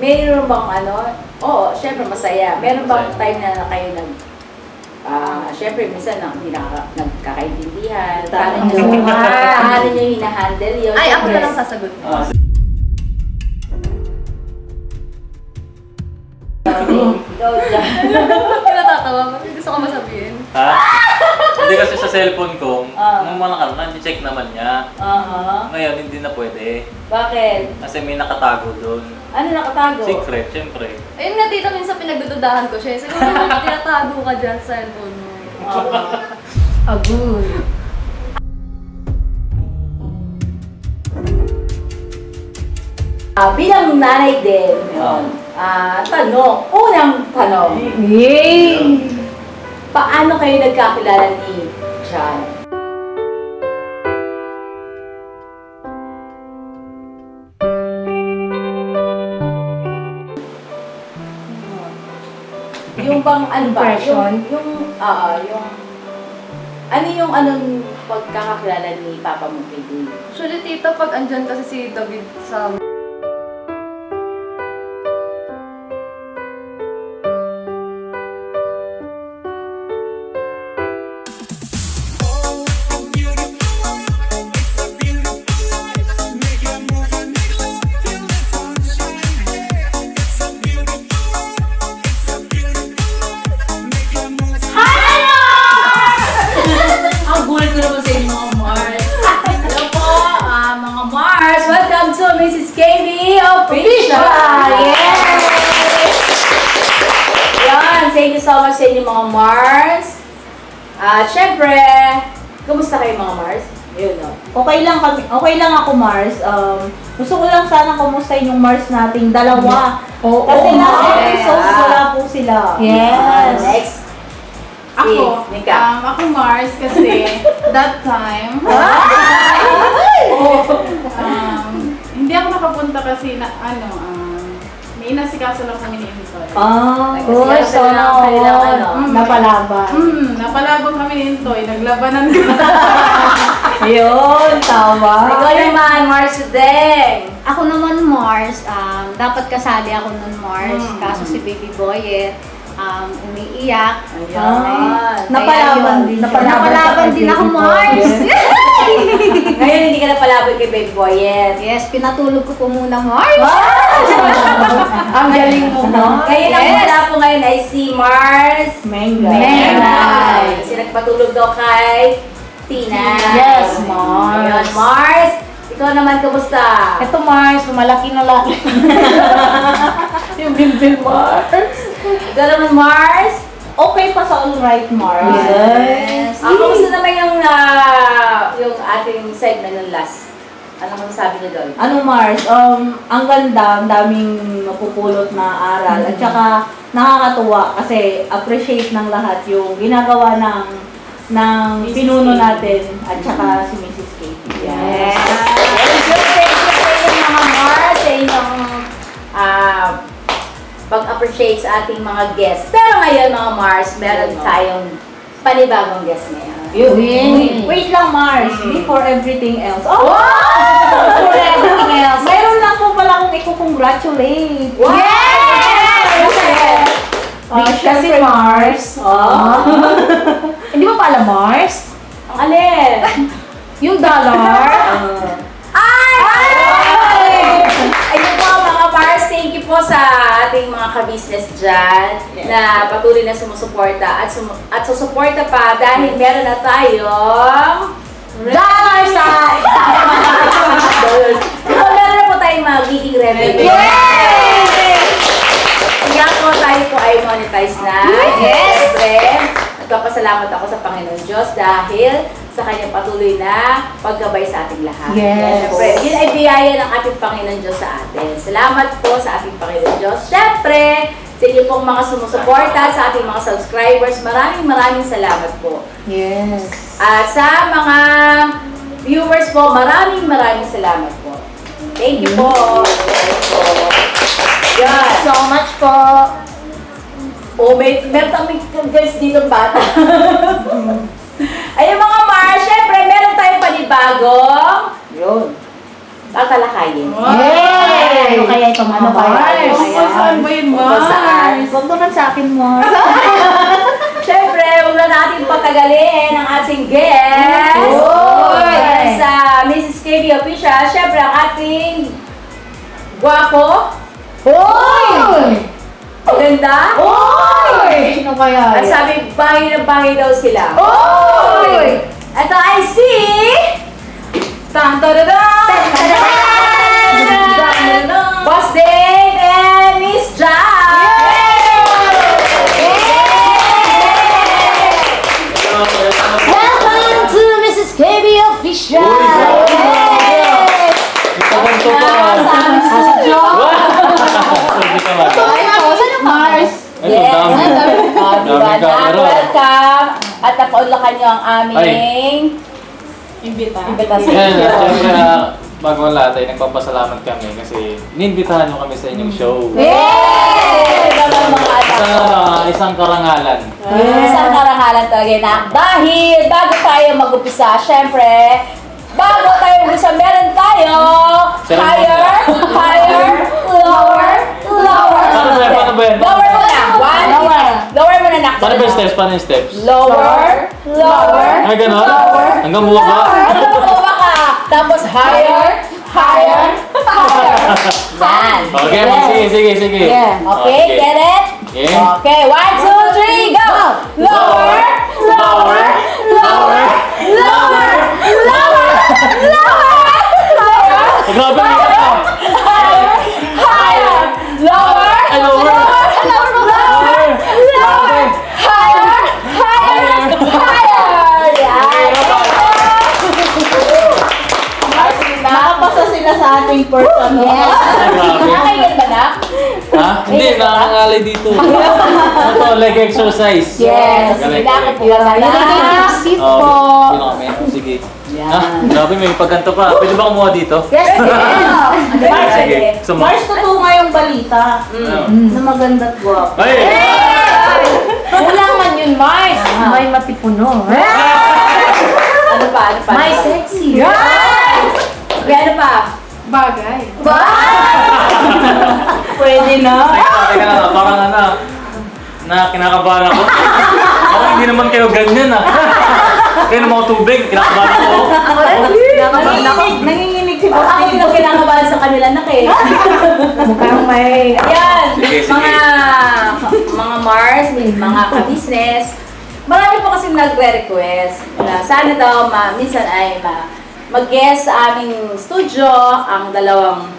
Meron bang oo, syempre masaya. Meron bang time na kayo syempre minsan hindi nagkakaintindihan. Paano nyo hinahandle yun? Ay, ako na lang sasagot. Ikaw dyan. Natatawa mo. Gusto ko masabihin. Ha? Hindi kasi sa cellphone ko, nung mga nakaraan, check naman niya. Ngayon, hindi na pwede. Bakit? Kasi may nakatago doon. Ano nakatago? Secret, syempre. Ayun nga, tita, minsan pinagdududahan ko siya. Siguro tinatago ka dyan sa cellphone mo. Agul. Bilang nanay din, unang tanong, Yay! paano kayo nagkakilala ni John? Yung bang ano ba? Impression? Yung anong pagkakakilala ni Papa mo kay Dave? Actually, tita, pag andyan kasi si David sa... Ang gulat ko naman sa inyo mga Mars. Hello po, mga Mars. Welcome to Mrs. KB Official! Yes! Yan, thank you so much sa inyo mga Mars. Syempre, kumusta kayo mga Mars? Yun, no? Okay lang ako, Mars. Gusto ko lang sana kumustahin yung Mars nating dalawa. Kasi last episode wala po sila. Yes. Next. Ako, Nika. ako Mars kasi that time, hindi ako nakapunta kasi na may inasikaso lang kami ni Intoy. Good. So, napalaban. Napalabang kami ni Intoy, naglabanan kami. Ayun, tama. Ikaw naman, Mars today. Ako naman, Mars, dapat kasali ako nun, Mars. Kaso si Baby Boy, umiiyak. Ayan. Napalaban din. Napalaban din ako, Mars. Ngayon, hindi ka na palaban kay Baby Boy, yes. Yes, pinatulog ko po muna, Mars. Ang galing mo, no? Ngayon, ang wala po ngayon ay si Mars Menga. Kasi nagpatulog daw kay Tina. Yes, Mars. Ayun, Mars. Ikaw naman, kamusta? Ito, Mars, malaki na lang. Yung bilbil, Mars. Ikaw naman, Mars. Okay pa sa all right, Mars. Yes. Kamusta naman yung ating segment ng last? Ano mo sabi niyo doon? Ano, Mars, ang ganda, ang daming mapupulot na aral. At saka, nakakatuwa kasi appreciate ng lahat yung ginagawa ng pinuno natin at saka si Mrs. Katie. Yes. Thank you sa inyong mga Mars, sa inyong pag-appreciate sa ating mga guests. Pero ngayon mga Mars, meron tayong panibagong guest ngayon. Wait lang, Mars. Before everything else. Wow! Before everything else. Mayroon lang po pala akong i-congratulate. Wow! Yes! Kasi Mars. Hindi mo pa alam, Mars? Ang alin? Yung dollar. Ayun po mga Mars, thank you po sa ating mga ka-business dyan na patuloy na sumusuporta at susuporta pa dahil meron na tayong Dollar sign! meron na po tayong magiging revenue. Yay! Kaya po tayo po ay monetize na. Yes! Siyempre, nagpapasalamat ako sa Panginoon Diyos dahil sa kanyang patuloy na paggabay sa ating lahat. Yes. Siyempre, yun ay biyaya ng ating Panginoon Diyos sa atin. Salamat po sa ating Panginoon Diyos. Siyempre, sa inyo pong mga sumusuporta, sa ating mga subscribers, maraming salamat po. Yes. At sa mga viewers po, maraming salamat po. Thank you po. Yan. So much po. Meron kami guys dito bata. Ayun mga Mars, syempre meron tayong panibagong Yun. tatalakayin. Yay! Ano kaya ito mga Ano kaya? Mars? Tungkol saan ba yun, Tungkol saan? Mars? Huwag naman sa akin, Mars. Siyempre, huwag na natin patagalin ang ating guest. Oy! Ayan sa Mrs. KB Official. Siyempre, ang ating gwapo, Hoy! ganda, Hoy! Sino kaya? at sabi, bangin na bangin daw sila. Hoy! Ito ay si... Boss Dave and Miss Welcome to Mrs. KB Official! Ito pa. Hindi ka ba? Mars. Ay, Yes. ang dami. Diba Dami na? camera. Welcome. At napaunlakan nyo ang aming Imbita. invitation. Yan, siyempre, bago ang lahat ay nagpapasalamat kami kasi inimbitahan nyo kami sa inyong show. Yay! Dalawang mga anak. Isang karangalan. Isang karangalan talaga na. Dahil bago tayo mag-upisa, syempre, bago tayo mag-upisa, meron tayo higher, lower. Paano ba yan? Lower muna. Lower muna na. Paano ba yung steps? Paano yung steps? Lower. Ay, gano'n? Hanggang buwa ba? Baba ka. Tapos higher. Yan. Okay, sige. Okay, Okay. get it? Yeah. Okay, 1, 2, 3, go! Lower. Grabe na ka! Higher. Lower. Ay, lower! Higher. Yan. Nakapasa sila sa ating person. Ay, grabe. Nakakaingat ba na? Ha? Hindi, nakangalay dito. Ano to? Leg exercise. Yes. Galing, Kailangan galing. po lang. Sit Oh, po. sino kami? Oh, sige. Ha? Grabe, may pagganto pa. Pwede ba kumuha dito? Yes. Sige. Gusto mo? Mars, totoo nga yung balita Ano? na maganda't guwapo. Ay! Kulang man yun, Mars. May matipuno. Ano pa? May sexy. May ano pa? Bagay. Pwede na. Teka lang, parang kinakabahan ako. Parang hindi naman kayo ganyan Kayo ng mga tubig, kinakabahan ako. Nanginginig si Boss Ako Dave. din ang kinakabahan sa kanila na Mukhang may... Ayan, Sige. mga Mars, mga ka-business. Marami po kasi nagre-request na sana daw minsan ay mag-guest sa aming studio ang dalawang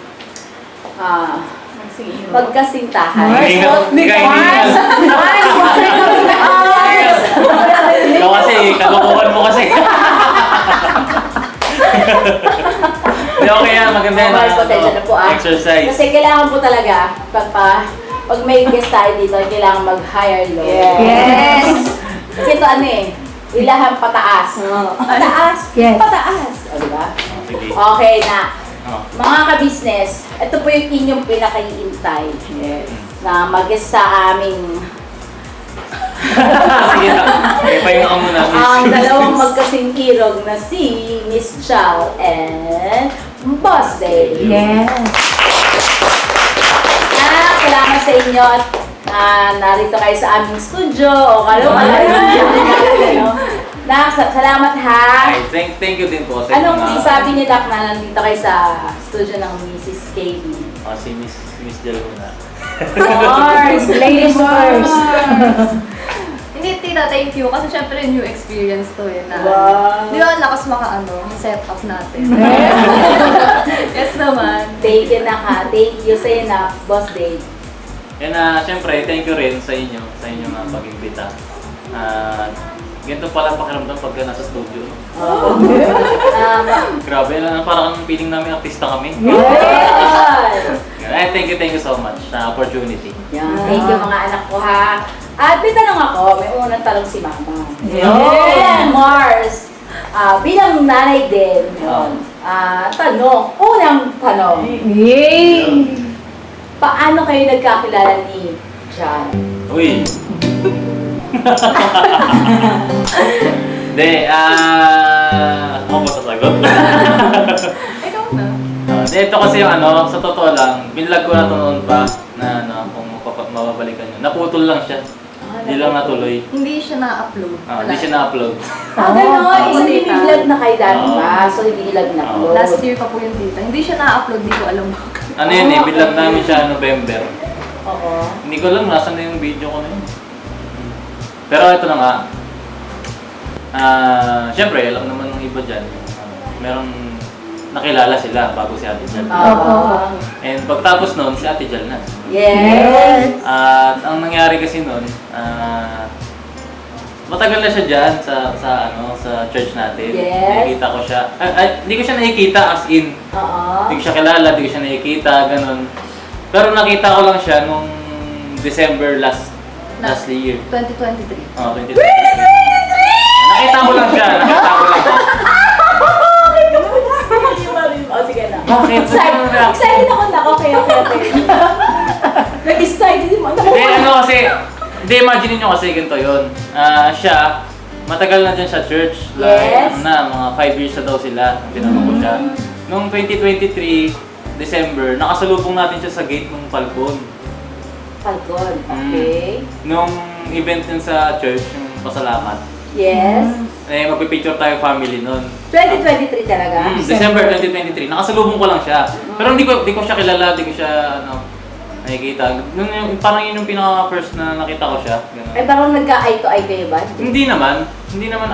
Magsiiwan. magkasintahan. Hindi ka Ikaw kasi, kalukuhan mo kasi. Hindi, okay yan, maganda yan. Mars, pasensya na po Exercise. Kasi kailangan po talaga, pag may guest tayo dito, kailangan mag-higher low. Yes. Kasi ito ilahang pataas. Pataas? Yes. Pataas. O, diba? Sige. Okay na. Oh. Mga ka-business, ito po yung inyong pinakaiintay na mag-guest sa aming Sige na. Okay, pahinga ka muna. ang dalawang magkasingkirog na si Miss Chal and Boss Dave. Yes. Salamat sa inyo at narito kayo sa aming studio o salamat ha. Ay, thank you din po sa Anong mga- masasabi niyo, Doc, na nandito kayo sa studio ng Mrs. KB? Si Miss Del muna. Mars, Ladies first. Hindi, tita, thank you. Kasi syempre new experience to na. Wow. Di ba, ang lakas setup natin. Yes naman. Thank you na ka. Thank you sa'yo na, Boss Dave. Yan syempre, thank you rin sa inyong pag-imbita. Ganito pala pakiramdam pagka nasa studio. Grabe, parang feeling namin artista kami. Ay, thank you so much sa opportunity. Thank you mga anak ko ha. At may tanong ako, may unang tanong si Mama. Yeah. Mars, bilang nanay din, unang tanong, Yay! paano kayo nagkakilala ni John? Uy! Hindi, ako ba sasagot? Ikaw na. Ito kasi yung ano, sa totoo lang, binlog ko na ito noon pa na ano, kung mababalikan nyo. Naputol lang siya. Hindi lang natuloy. Hindi siya na-upload. Hindi siya na-upload. Gano'n, Oo, hindi tita. vlog na kayo dati pa, so hindi nila na-upload. Last year pa po yung tita. Hindi siya na-upload, di ko alam bakit. Ano yun eh, binlog namin siya November. Oo. Hindi ko alam, nasan na yung video ko na yun. Pero ito na nga. Siyempre, alam naman ng iba dyan. Meron nakilala sila bago si Ate Jal. Oo. And pagtapos nun, si Ate Jal na. Yes. At ang nangyari kasi nun, matagal na siya dyan sa church natin. Yes. Nakikita ko siya. Hindi ko siya nakikita as in. Oo. Hindi ko siya kilala, hindi ko siya nakikita, ganun. Pero nakita ko lang siya nung December last year. 2023. Oh, 2023. Nakita ko lang siya, nakita ko lang. Oh, sige na. Bakit? Excited ako na. Okay. Nag-excited mo. Hindi, ano kasi, hindi, imagine nyo kasi ganito yun. Siya, matagal na dyan sa church. Yes. Mga 5 years na daw sila. Tinanong ko siya. Noong 2023, December, nakasalubong natin siya sa gate ng Falcon. Falcon, okay. Nung event yun sa church, yung pasalamat. Yes. Magpipicture tayo family nun. 2023 talaga? December 2023. Nakasalubong ko lang siya. Pero hindi ko siya kilala, hindi ko siya nakikita. Parang yun yung pinaka-first na nakita ko siya. Ganun. Eh, parang nagka-eye to eye kayo ba? Hindi naman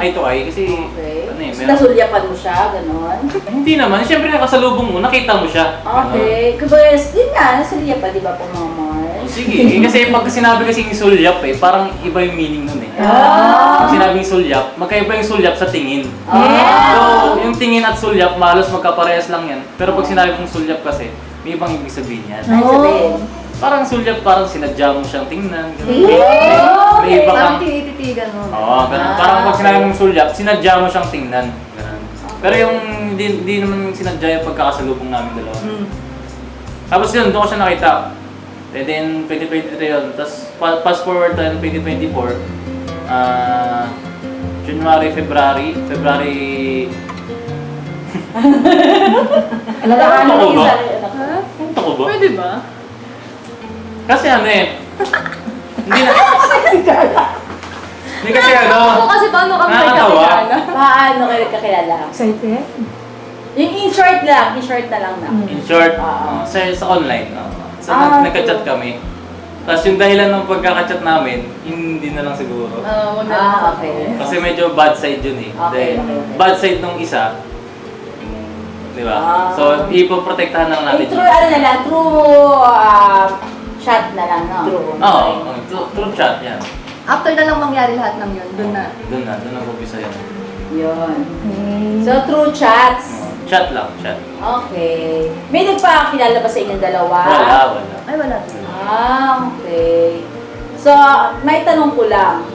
eye to eye kasi Okay. So, meron. nasulyapan mo siya, gano'n? Hindi naman, siyempre nakasalubong mo, nakita mo siya. Okay. Kaya, yun nga, nasulyapan, di ba po mga Mars? Sige, kasi pag sinabi kasi yung sulyap parang iba yung meaning nun eh. Ah. Pag sinabing sulyap, magkaiba yung sulyap sa tingin. Ah. So, yung tingin at sulyap, malos magkaparehas lang yan. Pero pag sinabi mong sulyap kasi, may ibang ibig sabihin yan. Ay, sabihin. Parang sulyap, parang sinadya mo siyang tingnan. Ganun. Yeah. May iba Parang kang... tinititigan mo. Oo, ganun. Parang pag sinabi mong sulyap, sinadya mo siyang tingnan. Ganun. Pero yung hindi naman sinadya yung pagkakasalubong namin dalawa. Tapos yun, doon ko siya nakita. And then 2023 yun. Tapos fast forward tayo 2024. January, February. Alagaan mo Ako yung ba? sarili. Punta ko ba? Pwede ba? Kasi hindi na... Hindi kasi Ako kasi paano kami nakakatawa. nagkakilala? Paano kayo kakilala? Excited? Yung in short na lang na. In short, Ah. sa online. So nagka-chat kami. Tapos yung dahilan ng pagkaka-chat namin, hindi na lang siguro. Wag na lang. Okay. Kasi medyo bad side yun eh. Okay, Dahil okay. bad side nung isa. Di ba? Ah. So, ipoprotektahan lang natin. True, chat na lang, no? True. Oo, true chat yan. After na lang mangyari lahat ng yun, dun na. Doon na umpisa yan. Yun. So, true chats. Chat lang, chat. Okay. May nagpakilala ba sa inyong dalawa? Wala. Ay, wala. Okay. So, may tanong ko lang.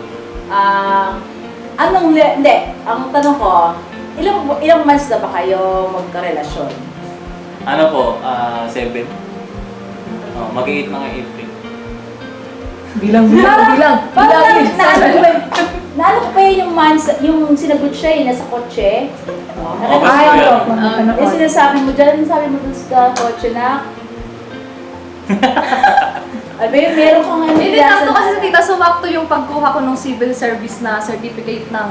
Hindi, ang tanong ko, ilang months na ba kayo magkarelasyon? Ano po, 7. Mag-8 na ng April. Bilang. Parang naano ko pa yun yung months, yung sinagot siya nasa kotse. August po yan. Yung sinasabi mo dyan, sabi mo dun sa kotse na, Abi, meron kang ano. Hindi, sakto kasi sa tita, sumakto yung pagkuha ko ng civil service na certificate ng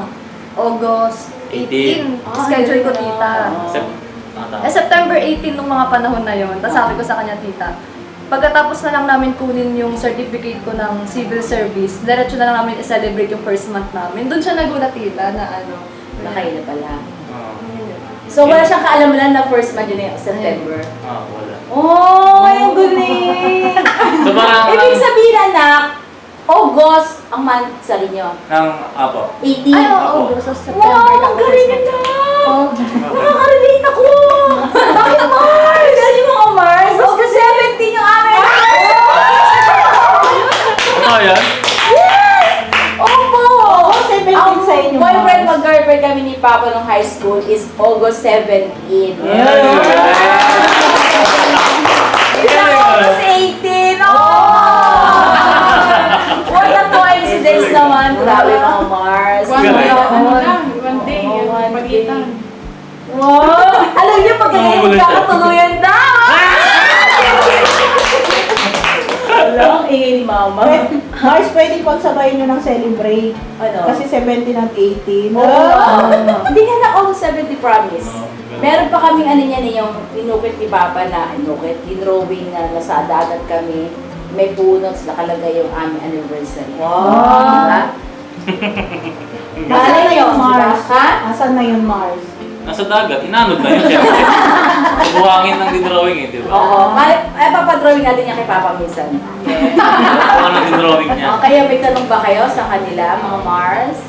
August 18. Schedule ko, tita. September 18 nung mga panahon na yon. Tapos sabi ko sa kanya, tita, pagkatapos na lang namin kunin yung certificate ko ng civil service, diretso na lang namin i-celebrate yung first month namin. Doon siya nagulat, tita, na ano. Nakaila pala. So, wala siyang kaalaman na first month yun yung September. Wala. Oh, ang galing! So, parang... Ibig sabihin, anak, August ang month sa inyo. Ng apo. 18. Ay, oo, August, so September Wow, lang ang galing first month. na! Nakaka-relate ako! Bakit Mars? Kasi mga Mars, August 17 yung aming Mars! Ano yan? Yes! Opo! August 17 Ang sa inyo, boyfriend, Mars. mag-girlfriend kami ni Papa nung high school is August 17. August 18! Oh! What a coincidence naman! Grabe mga Mars. One Galing. day, ano lang, one day, Oo, yung one pagitan. Wow! Alam niyo, pag Magugulat kakatuluyan na! Ang ingay ni Mama. Mars, pwedeng pagsabayin nyo ng celebrate. Ano? Kasi 17 at 18. Hindi nga na all 70 promise. Meron pa kaming ano niyan yung inukit ni Papa na drawing na nasa dagat kami. May punots, nakalagay yung aming anniversary. Diba? Nasaan na yung Mars? Ha? Nasaan na yung Mars? Nasa dagat, inanod na yun syempre. Buhangin ng drawing eh, di ba? Oo. Papadrawing natin niya kay Papa minsan. Ako ng drawing niya. Kaya may tanong ba kayo sa kanila, mga Mars?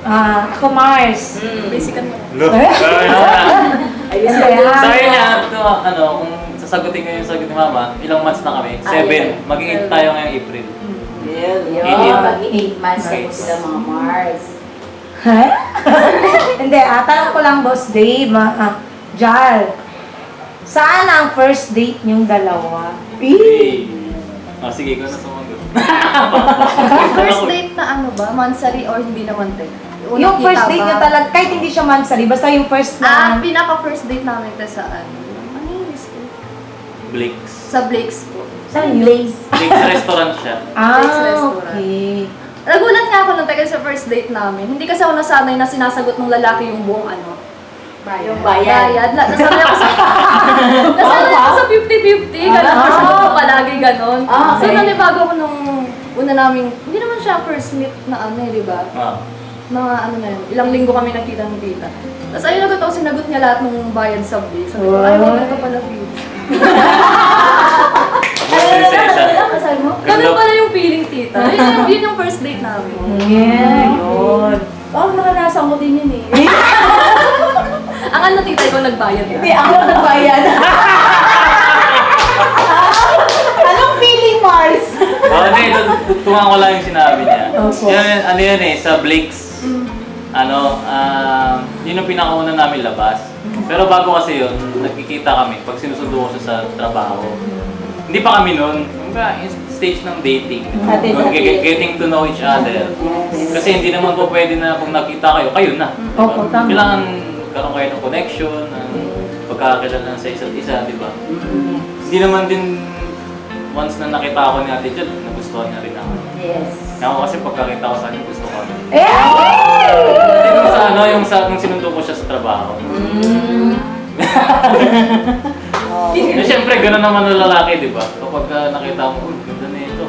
Ako Mars. Basican mo. Look. Ayun Sabi niya, kung sasagutin ko yung sagot ni Mama, ilang months na kami? 7. Maging 8 tayo ngayong April. Yun, mag-8 months na po sila mga Mars. Ha? Hindi, tanong ko lang, Boss Dave, Jal. Saan ang first date niyong dalawa? Hey. Sige, ikaw na sumagot. First date na ano ba? Monthsary or hindi naman te? Yung first date niyo talaga, kahit hindi siya monthsary, basta yung first na... Pinaka-first date namin te saan? Ano yung list ko? Blake's. Sa Blake's po. Saan yun? Blake's restaurant siya. Blake's restaurant. Okay. Nagulat nga ako nung tayo sa first date namin. Hindi kasi ako nasanay na sinasagot ng lalaki yung buong ano. Yung bayad. Nasanay ako sa... nasanay ako sa 50-50. Gano'n. Sagot ko palagi gano'n. Ah, okay. So, nanibago ako nung una namin... Hindi naman siya first meet na ano eh, di ba? Mga ano na yun. Ilang linggo kami nakita ng tita. Tapos ayun agad ako, sinagot niya lahat ng bayad sa bill. Sabi ko, ay, wala ka pala feel. Kasal mo? Ganun pala yung feeling, tita. Yun yung first date namin. Yeah, yun. Parang naranasan ko din yun eh. Ang ano, tita, ikaw nagbayad na. Hindi, ako ang nagbayad. Anong feeling, Mars? Hindi, tungan ko lang yung sinabi niya. Opo. Ano yun eh, sa Blake's, yun yung pinakauna namin labas. Pero bago kasi yun, nagkikita kami pag sinusundo ko siya sa trabaho. Hindi pa kami nun, stage ng dating. Getting to know each other. Kasi hindi naman po pwede na kung nakita kayo, kayo na. Diba? Opo, tama. Kailangan karoon kayo ng connection, ng pagkakakilala sa isa't isa, di ba? Hindi naman din once na nakita ako ni Ate Jod, nagustuhan niya rin ako. Yes. Ako kasi pagkakita ko sa kanya, gusto ko. Eh! Hindi naman sa nung sinundo ko siya sa trabaho. Eh, siyempre, gano'n naman ng lalaki, di ba? Kapag nakita mo, ganda na ito.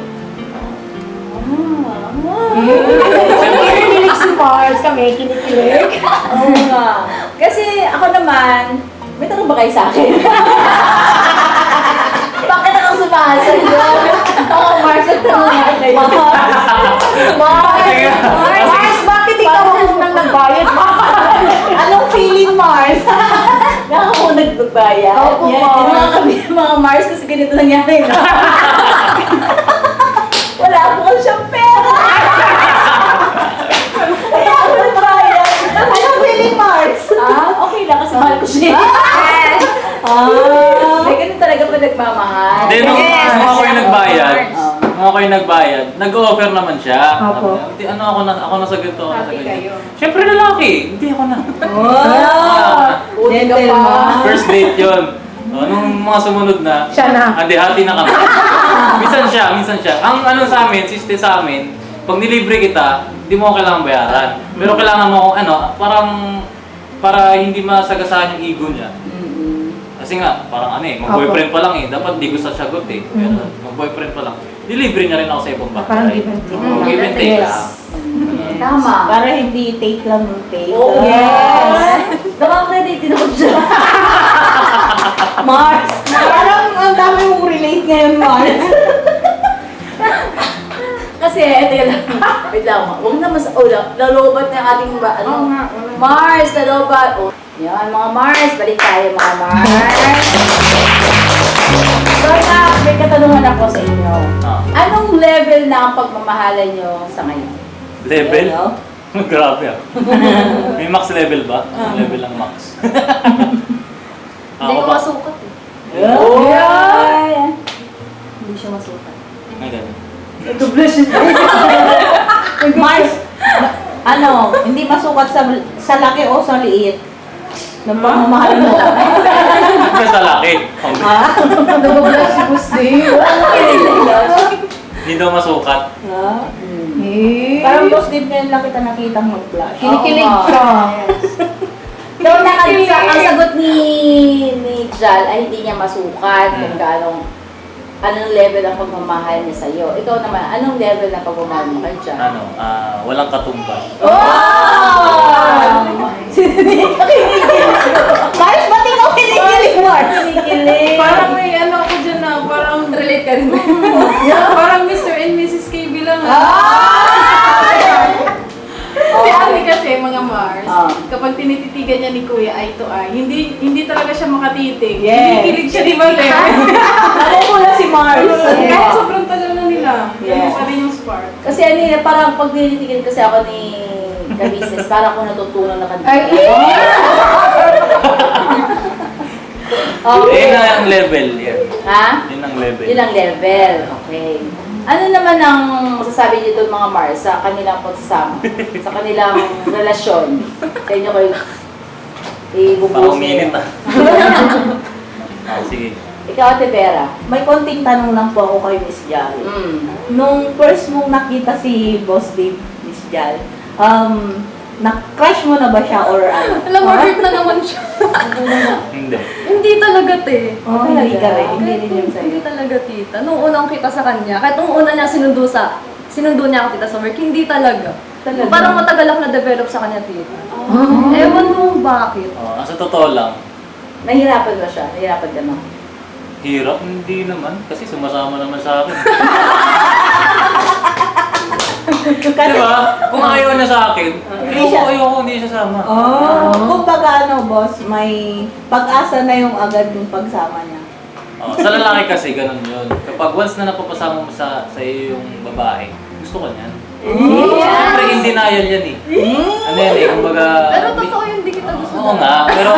Kinikilig si Mars kami, kinikilig. Oo nga. Kasi ako naman, may tanong ba kayo sa akin? Bakit ako sumasayo? Oo, Mars, ang tanong nga kayo. Mars, bakit ikaw ang unang nagbayad? Anong feeling, Mars? Nga ako nagbabayad. Opo, Yung mga Mars kasi ganito nangyari. No? Wala po kasi siyang pera. Kaya ako nagbayad. Anong feeling, Mars? Okay lang kasi mahal ko siya. May ganun talaga pa nagmamahal. Then, nung ako yung nagbayad, Oh. nag-offer naman siya. Opo. Hindi, ako na sa ganito, ako na sa ganyan. Siyempre lalaki, hindi ako na. Uli ka pa. First date yun. Nung mga sumunod na, Siya na. hati na kami. minsan siya. Ang ano sa amin, system sa amin, pag nilibre kita, hindi mo kailangan bayaran. Pero kailangan mo, para hindi masagasaan yung ego niya. Kasi nga, parang mag-boyfriend pa lang dapat di ko sasagot Pero mag-boyfriend pa lang. Dilibre niya rin ako sa ibang bagay. Parang give and take. Give and take Yes. lang. Tama. Para hindi take lang yung take. Oo. Yes. Nakaka-credit din ako dyan. Mars, parang ang dami mong relate ngayon, Mars. Kasi, teka lang. Wait lang. Huwag naman sa ulam. Lalobat na ating Mars, lalobat. Oh. Yan, mga Mars. Balik tayo, mga Mars. So, may katanungan ako sa inyo. Anong level na ang pagmamahalan nyo sa ngayon? Level? Grabe May max level ba? Level lang max. Hindi ko masukat eh. Hindi siya masukat. Ay, ganun. Mars, hindi masukat sa laki o sa liit? Ng pamamahal mo. Basta laki. Nababla si Boss Dave. Hindi daw masukat. Parang boss Dave ngayon lang kita nakita mag-flash. Kinikilig Oo. siya. Daw ang sagot ni Jal ay hindi niya masukat kung anong level ang pagmamahal niya sa'yo. Ikaw naman, anong level ng pagmamahal mo kay Jal? Walang katumbas. Mars, ba't ikaw kinikilig, Mars? Parang may ano ako dyan na, parang Relate ka rin. parang Mr. and Mrs. KB lang. Si Ami kasi, mga Mars, kapag tinititigan niya ni Kuya eye to eye, hindi talaga siya makatitig. Yes. Kinikilig siya ni Mate. Namumula si Mars. Kahit sobrang tagal na nila. Yes. Ganun pa rin yung spark. Kasi parang pag tinitigan kasi ako ni ka-business, parang ako natutunan na kanina. Yun ang level. Yan. Ha? Yun ang level. Yun ang level. Okay. Ano naman ang masasabi dito mga Mars sa kanilang pagsasama? Sa kanilang relasyon? Sa inyo kayo Parang uminit sige. Ikaw, Ate Vera. May konting tanong lang po ako kay Miss Jal. Nung first mong nakita si Boss Dave, Miss Jal, na-crush mo na ba siya or ano? Alam mo, hurt na naman siya. Hindi. Hindi talaga, te. Hindi ka rin. Hindi rin yung Hindi sa'yo. talaga, tita. Nung unang kita sa kanya, kahit nung una niya sinundo niya ako, tita, sa work, hindi talaga. Talaga? Parang matagal ako na-develop sa kanya, tita. Ewan mo bakit. Sa totoo lang, Nahirapan ba siya? Nahirapan ka na? hirap hindi naman. Kasi sumasama naman sa akin. Diba? Kung ayaw niya sa akin, ayoko hindi siya sama. Kumbaga boss, may pag-asa na yung agad yung pagsama niya. Sa lalaki kasi, ganun yun. Kapag once na napapasama mo sa iyo yung babae, gusto ko niyan. Siyempre, in denial yan eh. Ano yan eh, kumbaga... Pero totoo yun, di kita gusto. Oo nga, pero...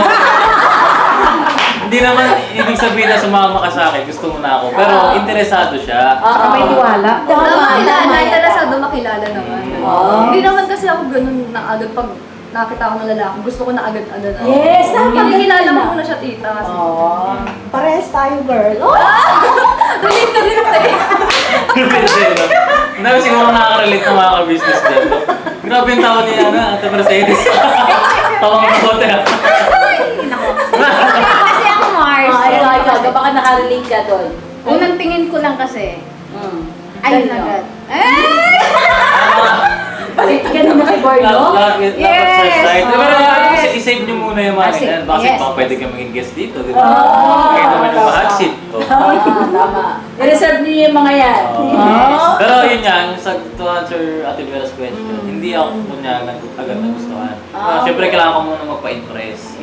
Hindi naman ibig sabihin na sumama ka sa akin, gusto mo na ako. Pero interesado siya. Saka may tiwala. Makilala, interesado makilala naman. Hindi naman kasi ako ganun na agad pag nakita ko ng lalaki. Gusto ko na agad-agad. Yes, tama. Kinikilala mo muna siya, tita. Kasi. Parehas tayo, girl. Relate ka rin, te. Hindi, siguro nakaka-relate ng mga ka-business dyan. Grabe yung tawa niya, Ate Mercedes. Tawang na kote. Kasi ako, Mars. Ikaw, baka nakarelate ka doon. Unang tingin ko lang kasi, ayun Ganun. agad. Palit ka naman kay Borlo? Yes! Pero i-save niyo muna yung mga ganyan. Baka Yes. baka pwede kayo maging guest dito, di ba? Kaya naman yung hot seat. Tama. I-reserve niyo yung mga yan. Pero yun yan, to answer Ate Vera's question, hindi ako kunyagan agad nagustuhan. Siyempre kailangan ko muna magpa-impress.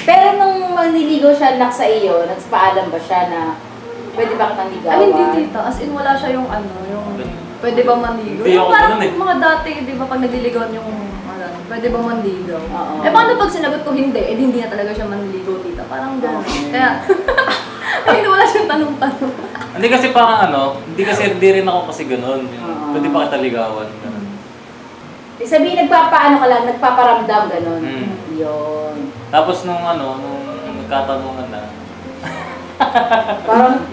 Pero nung manliligaw siya sa iyo, nagpaalam ba siya na pwede ba kitang ligawan? Ay, hindi, tita. As in, wala siya yung yung pwede ba manligaw? Hindi Yung ako parang ganun eh. mga dati, di ba, pag nagliligawan yung pwede ba manligaw? Oo. Paano pag sinagot ko hindi, hindi na talaga siya manligaw, tita. Parang gano'n. Kaya, hindi wala siyang tanong-tanong. Hindi kasi parang hindi rin ako kasi ganun. Pwede pa kita ligawan. Ganun. Sabihin, nagpapaano ka lang, nagpaparamdam, ganun. Yun. Tapos nung nagkatanungan na,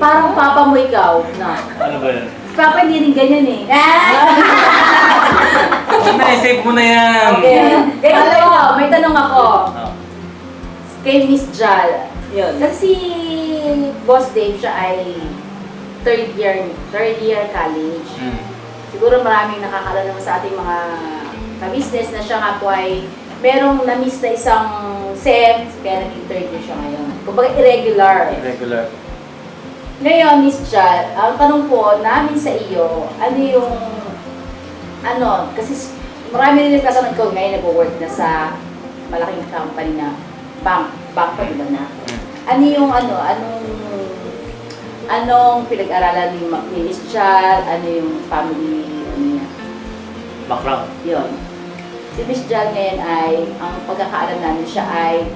Parang papa mo ikaw, na. ano ba yun? Papa hindi rin ganyan eh. Na-save mo na yan! Okay. Ganito, may tanong ako. Oh. Kay Miss Jal. Yun. Kasi Boss Dave siya ay third year college. Siguro maraming nakakaalala naman sa ating mga ka-business na siya nga po ay merong na-miss na isang SEM, kaya naging third year siya ngayon. Kumbaga irregular. Regular. Ngayon, Miss Jal, ang tanong po namin sa iyo, kasi marami rin nagtatanong ko ngayon nag-work na sa malaking company na bank pa diba na? Anong pinag-aralan ni Miss Jal, ano yung family niya? Background. Yun. Si Miss Jal ngayon ay, ang pagkakaalam namin siya ay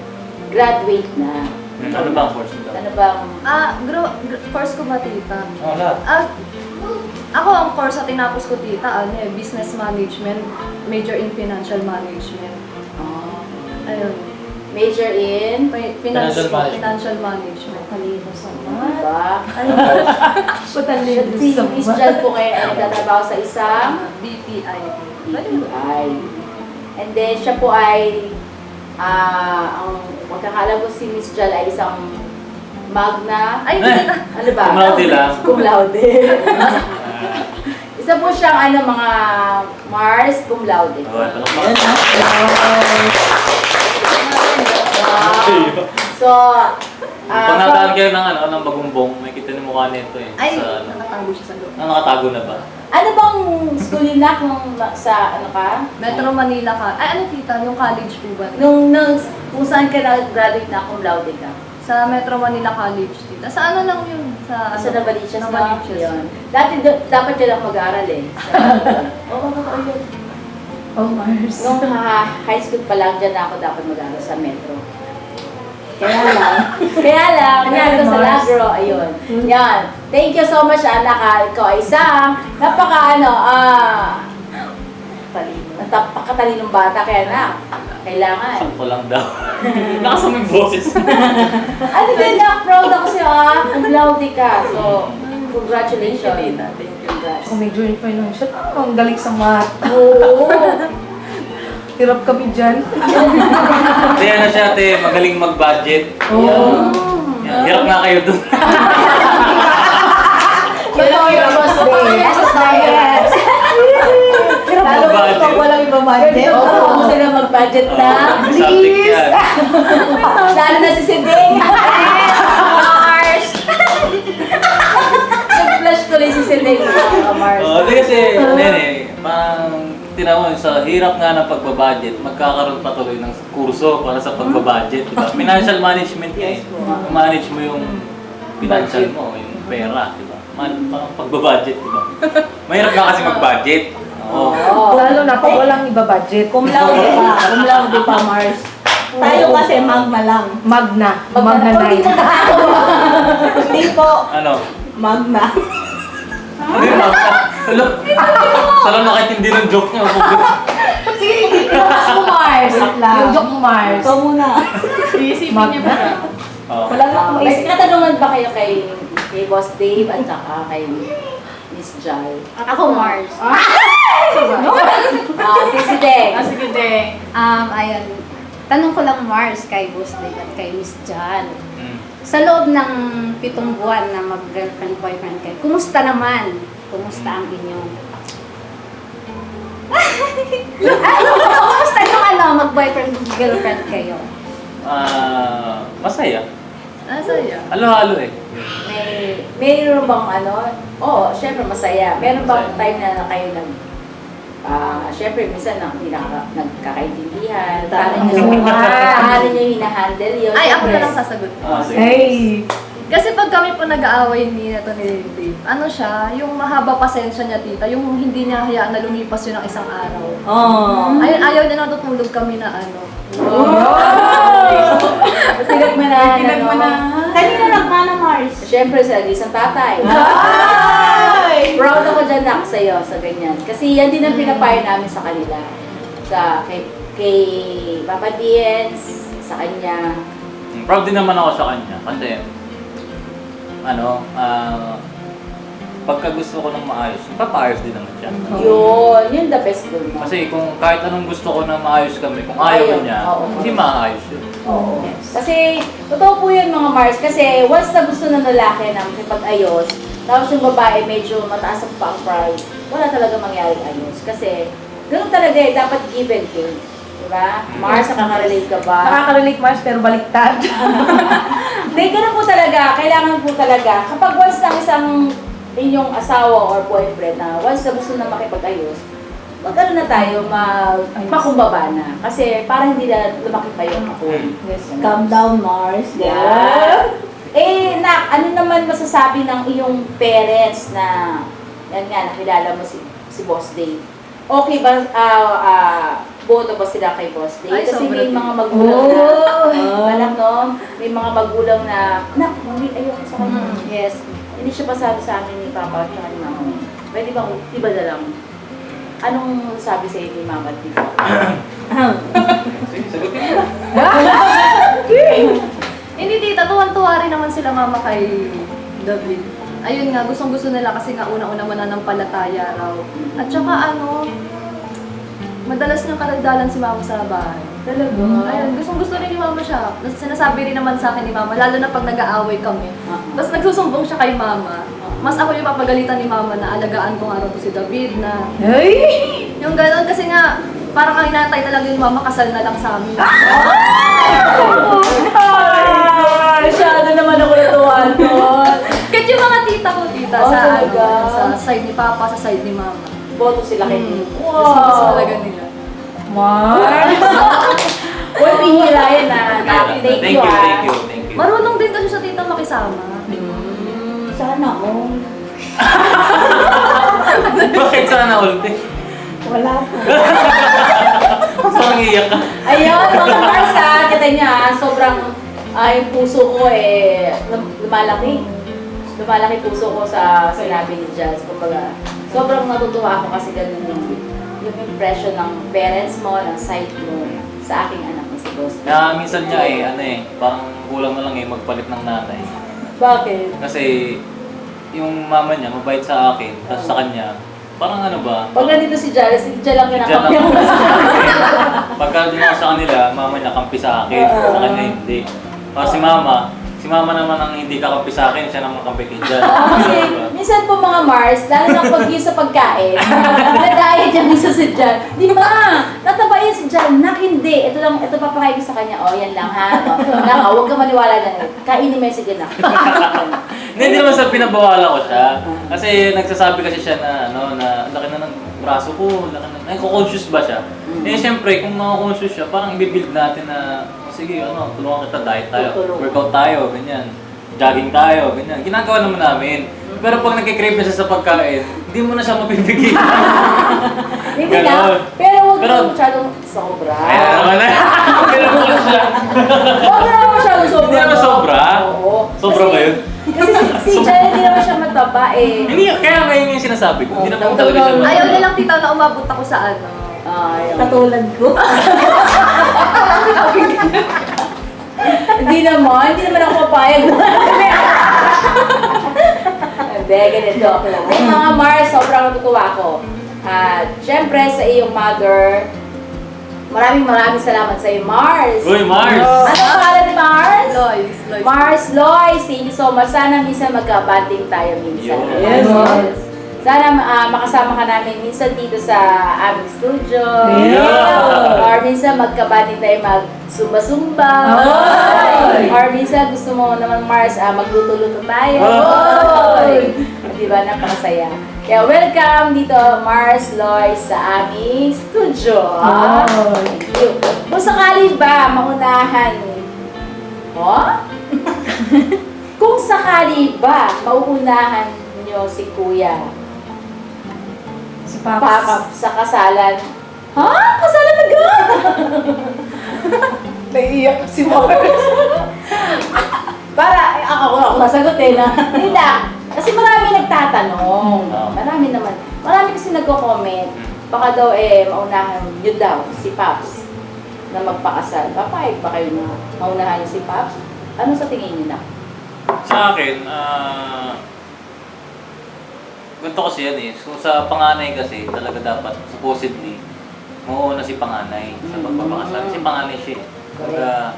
graduate na. Ano ba ang course nito? Ano bang Course ko ba, tita? Oo, lahat. Ako, ang course na tinapos ko, tita, business management, major in financial management. Ayun. Major in? Financial management. Financial management. Talino sa mga. Diba? Patalino Si sa Miss mga. Jal po ngayon ay nagtatrabaho sa isang BPI. BPI. And then siya po ay, ang magkakaalam ko si Miss Jal ay isang magna, Ay, hindi na. ano ba? Cum laude lang. Cum laude. Isa po siyang mga Mars cum laude. Oh, Yan, Wow. So, Pag nataan kayo ng bagumbong, may kita ng mukha nito eh. Ay, Sa, nakatago siya sa loob. nakatago na ba? ano bang school yun na kung sa ano ka? Metro Manila ka. Ay, ano tita? Yung college po ba? Nung kung saan ka nag-graduate na cum laude ka? Sa Metro Manila College tita. Sa ano lang yun? Sa Sa Navaliches na? Navaliches. Yun. Dati dapat dyan ako mag-aaral eh. Oo, yun. Oh, Mars. Nung high school pa lang dyan ako dapat mag-aaral sa Metro. Kaya lang, nandito sa Lagro, ayun. Yan. Thank you so much, anak. Ikaw ay isang napakatalinong bata. Kaya na, kailangan. Sakto lang daw. Nakasamang boses. Ano din na, proud ako sa'yo cum laude ka. So, congratulations. Congrats. Kung major in financial, ang galing sa math. Oo. Hirap kami dyan. Kaya na siya, ate, magaling mag-budget. Oo. Yan, hirap nga kayo dun. Hirap yung boss day. Yes. Lalo ko Budget. pag walang ibabudget. Oo, kung sila mag-budget na. Subject yan. Lalo na si Sinding. Mars! Nag-flash tuloy si Sinding. Mars. Oo, di kasi, nene, parang tinawag sa hirap nga ng pagbabudget, magkakaroon pa tuloy ng kurso para sa pagbabudget, di ba? Financial management eh. Manage mo yung financial mo, yung pera, di ba? Parang pagbabudget, di ba? Mahirap nga kasi mag-budget. Oo. Lalo na pag walang ibabudget. Cum laude pa. Cum laude pa, Mars. Tayo kasi magma lang. Magna. Magna 9. Hindi po. Ano? Magna. Ano yung Salo? Salo nakatindi ng joke niya. Sige, ibukas mo Mars. Yung joke mo Mars. Ikaw muna. Iisipin niya ba? Oo. Wala na akong May isip. katanungan ba kayo kay Boss Dave at saka kay Miss Jai? Ako, Mars. Si Deng. Sige, Deng. Ayun. Tanong ko lang, Mars, kay Boss Dave at kay Miss Jan. Mm. Sa loob ng 7 buwan na mag-girlfriend, boyfriend kayo, kumusta naman? Kumusta ang inyong... Kumusta yung mag-boyfriend, girlfriend kayo? Masaya. Saya. Halo-halo eh. Mayroon bang oo, syempre masaya. Meron bang time na kayo syempre minsan hindi nagkakaintindihan. Paano nyo hinahandle yun? Ay, ako na lang sasagot. Sige. Hey. Kasi pag kami po nag-aaway ni Dave, ano siya, yung mahaba pasensya niya tita, yung hindi niya hayaan na lumipas yun ng isang araw. Oh. Ayun, ayaw niya natutulog kami na Pinagmanahan. Kanina nagmana, Mars. Syempre sa isang tatay. Proud ako dyan nak sa'yo sa ganyan. Kasi yan din ang pinapayo namin sa kanila. Kay Papa Diens, sa kanya. Proud din naman ako sa kanya kasi pagka gusto ko ng maayos, papaayos din naman siya. Yun the best dun. No? Kasi kung kahit anong gusto ko na maayos kami, kung ayaw niya, Oo. hindi maayos yun. Oo. Kasi, totoo po yun mga Mars, kasi once na gusto ng lalaki na makipag-ayos, tapos yung babae medyo mataas pa ang pride, wala talaga mangyaring ayos. Kasi, ganun talaga dapat give and take. Diba? Mars, nakaka-relate ka ba? Nakaka-relate Mars pero baliktad. Hindi, ganun po talaga. Kailangan po talaga. Kapag once ng isang inyong asawa or boyfriend na once na gusto na makipag-ayos, mag-ano na tayo, makumbaba na. Kasi para hindi na lumaki pa yung ako. Yes, calm down, Mars. Yeah. Ano naman masasabi ng iyong parents na, yan nga, nakilala mo si Boss Dave? Okay ba, boto ba sila kay Boss Dave? Ay, Kasi may sobrang mga magulang anak, no? May mga magulang na, ayoko sa kanya. Yes. Hindi siya pasabi sa amin ni Papa at ni Mama. Pwede bang iba na lang? Anong sabi sa ni Mama at ni Papa? Sige, sagutin mo. Hindi tita, tuwan-tuwa rin naman sila mama kay David. Ayun nga, gustong-gusto nila kasi nga una-una mananampalataya raw. At saka madalas niyang kalagdalan si mama sa bahay. Talaga? Ayun, gustong-gusto rin ni mama siya. Sinasabi rin naman sa akin ni mama, lalo na pag nag-aaway kami. Tapos nagsusumbong siya kay mama. Mas ako yung papagalitan ni mama na alagaan ko nga raw to si David na... Yung gano'n kasi nga, parang ang inatay talaga yung mama, kasal na lang sa amin. Masyado naman ako natuwan doon. Kahit yung mga tita ko, tita, Oh, sa, talaga? sa side ni papa, sa side ni mama. Boto sila kay Nico. Gusto talaga nila. Mars! Uy, bihira yan ah. Thank you ah. Thank you. Marunong din kasi sa tita makisama. Sana all. Bakit sana ulit? Wala po. Parang iyak ka. Ayun, mga Mars ah. Kita niya, sobrang yung puso ko lumalaki. Lumalaki puso ko sa sinabi ni Jazz. Kumbaga, sobrang natutuwa ako kasi ganun yung impression ng parents mo, ng side mo sa aking anak na si Boss. Na minsan niya parang kulang na lang magpalit ng nanay. Bakit? Kasi yung mama niya mabait sa akin, tapos sa kanya, parang ano ba? Pag nandito si Jal lang Diyan kinakampi ako. mo. Pagka doon ako sa kanila, mama niya kampi sa akin, sa kanya hindi. Si mama naman ang hindi kakampi sa akin, siya naman kampi kay Jan. Kasi minsan po mga Mars, lalo na pag yun sa pagkain, nadaya dyan minsan si Jan. Di ba? Natabayan si Jan, hindi. Ito papakain ko sa kanya. Yan lang ha. Huwag ka maniwala na. Kainin mo yung sige na. Hindi naman sa pinabawala ko siya. Kasi nagsasabi kasi siya na, na laki na ng braso ko, laki na, conscious ba siya? Siyempre, kung conscious siya, parang i-build natin na, sige, tulungan kita, diet tayo, workout tayo, ganyan. Jogging tayo, ganyan. Ginagawa naman namin. Pero pag nagkikrave na siya sa pagkain, hindi mo na siya mapipigil. Hindi na. Pero huwag ka masyadong sobra. Naman na. Pero wala siya. Huwag ka masyadong sobra. Hindi naman sobra? Oo. Sobra ba yun? Kasi si Jan, hindi naman siya mataba Hindi, kaya ngayon yung sinasabi ko. Hindi naman talaga siya mataba. Ayaw nilang tita na umabot ako sa Katulad ko. Hindi naman ako papayag. Hindi, ganito. Mga Mars, sobrang natutuwa ako. Syempre sa iyong mother, maraming salamat sa iyo, Mars. Uy, Mars! Ano pangalan ni Mars? Lois. Mars, Lois, thank you so much. Sana minsan magka-banding tayo minsan. Yes. Sana makasama ka namin minsan dito sa aming studio. Yeah. Or minsan magka-banding tayo mag-sumba-sumba. Or minsan gusto mo naman Mars, magluto-luto tayo. Diba? Napakasaya. Kaya welcome dito Mars, Lois sa aming studio. Thank you. Kung sakali ba maunahan kung sakali ba mauunahan nyo si Kuya Si Papa sa kasalan? Kasalan agad? Naiiyak si Mars. Para, ako sasagutin na. Hindi na. Kasi marami nagtatanong. Marami kasi nagko-comment. Baka daw maunahan yun daw, si Paps na magpakasal. Papayag ba kayo na maunahan niyo si Paps? Ano sa tingin niyo na? Sa akin, ganito kasi yan Kung sa panganay kasi, talaga dapat, supposedly, mauuna si panganay sa pagpapakasal. Kasi panganay siya Kaya,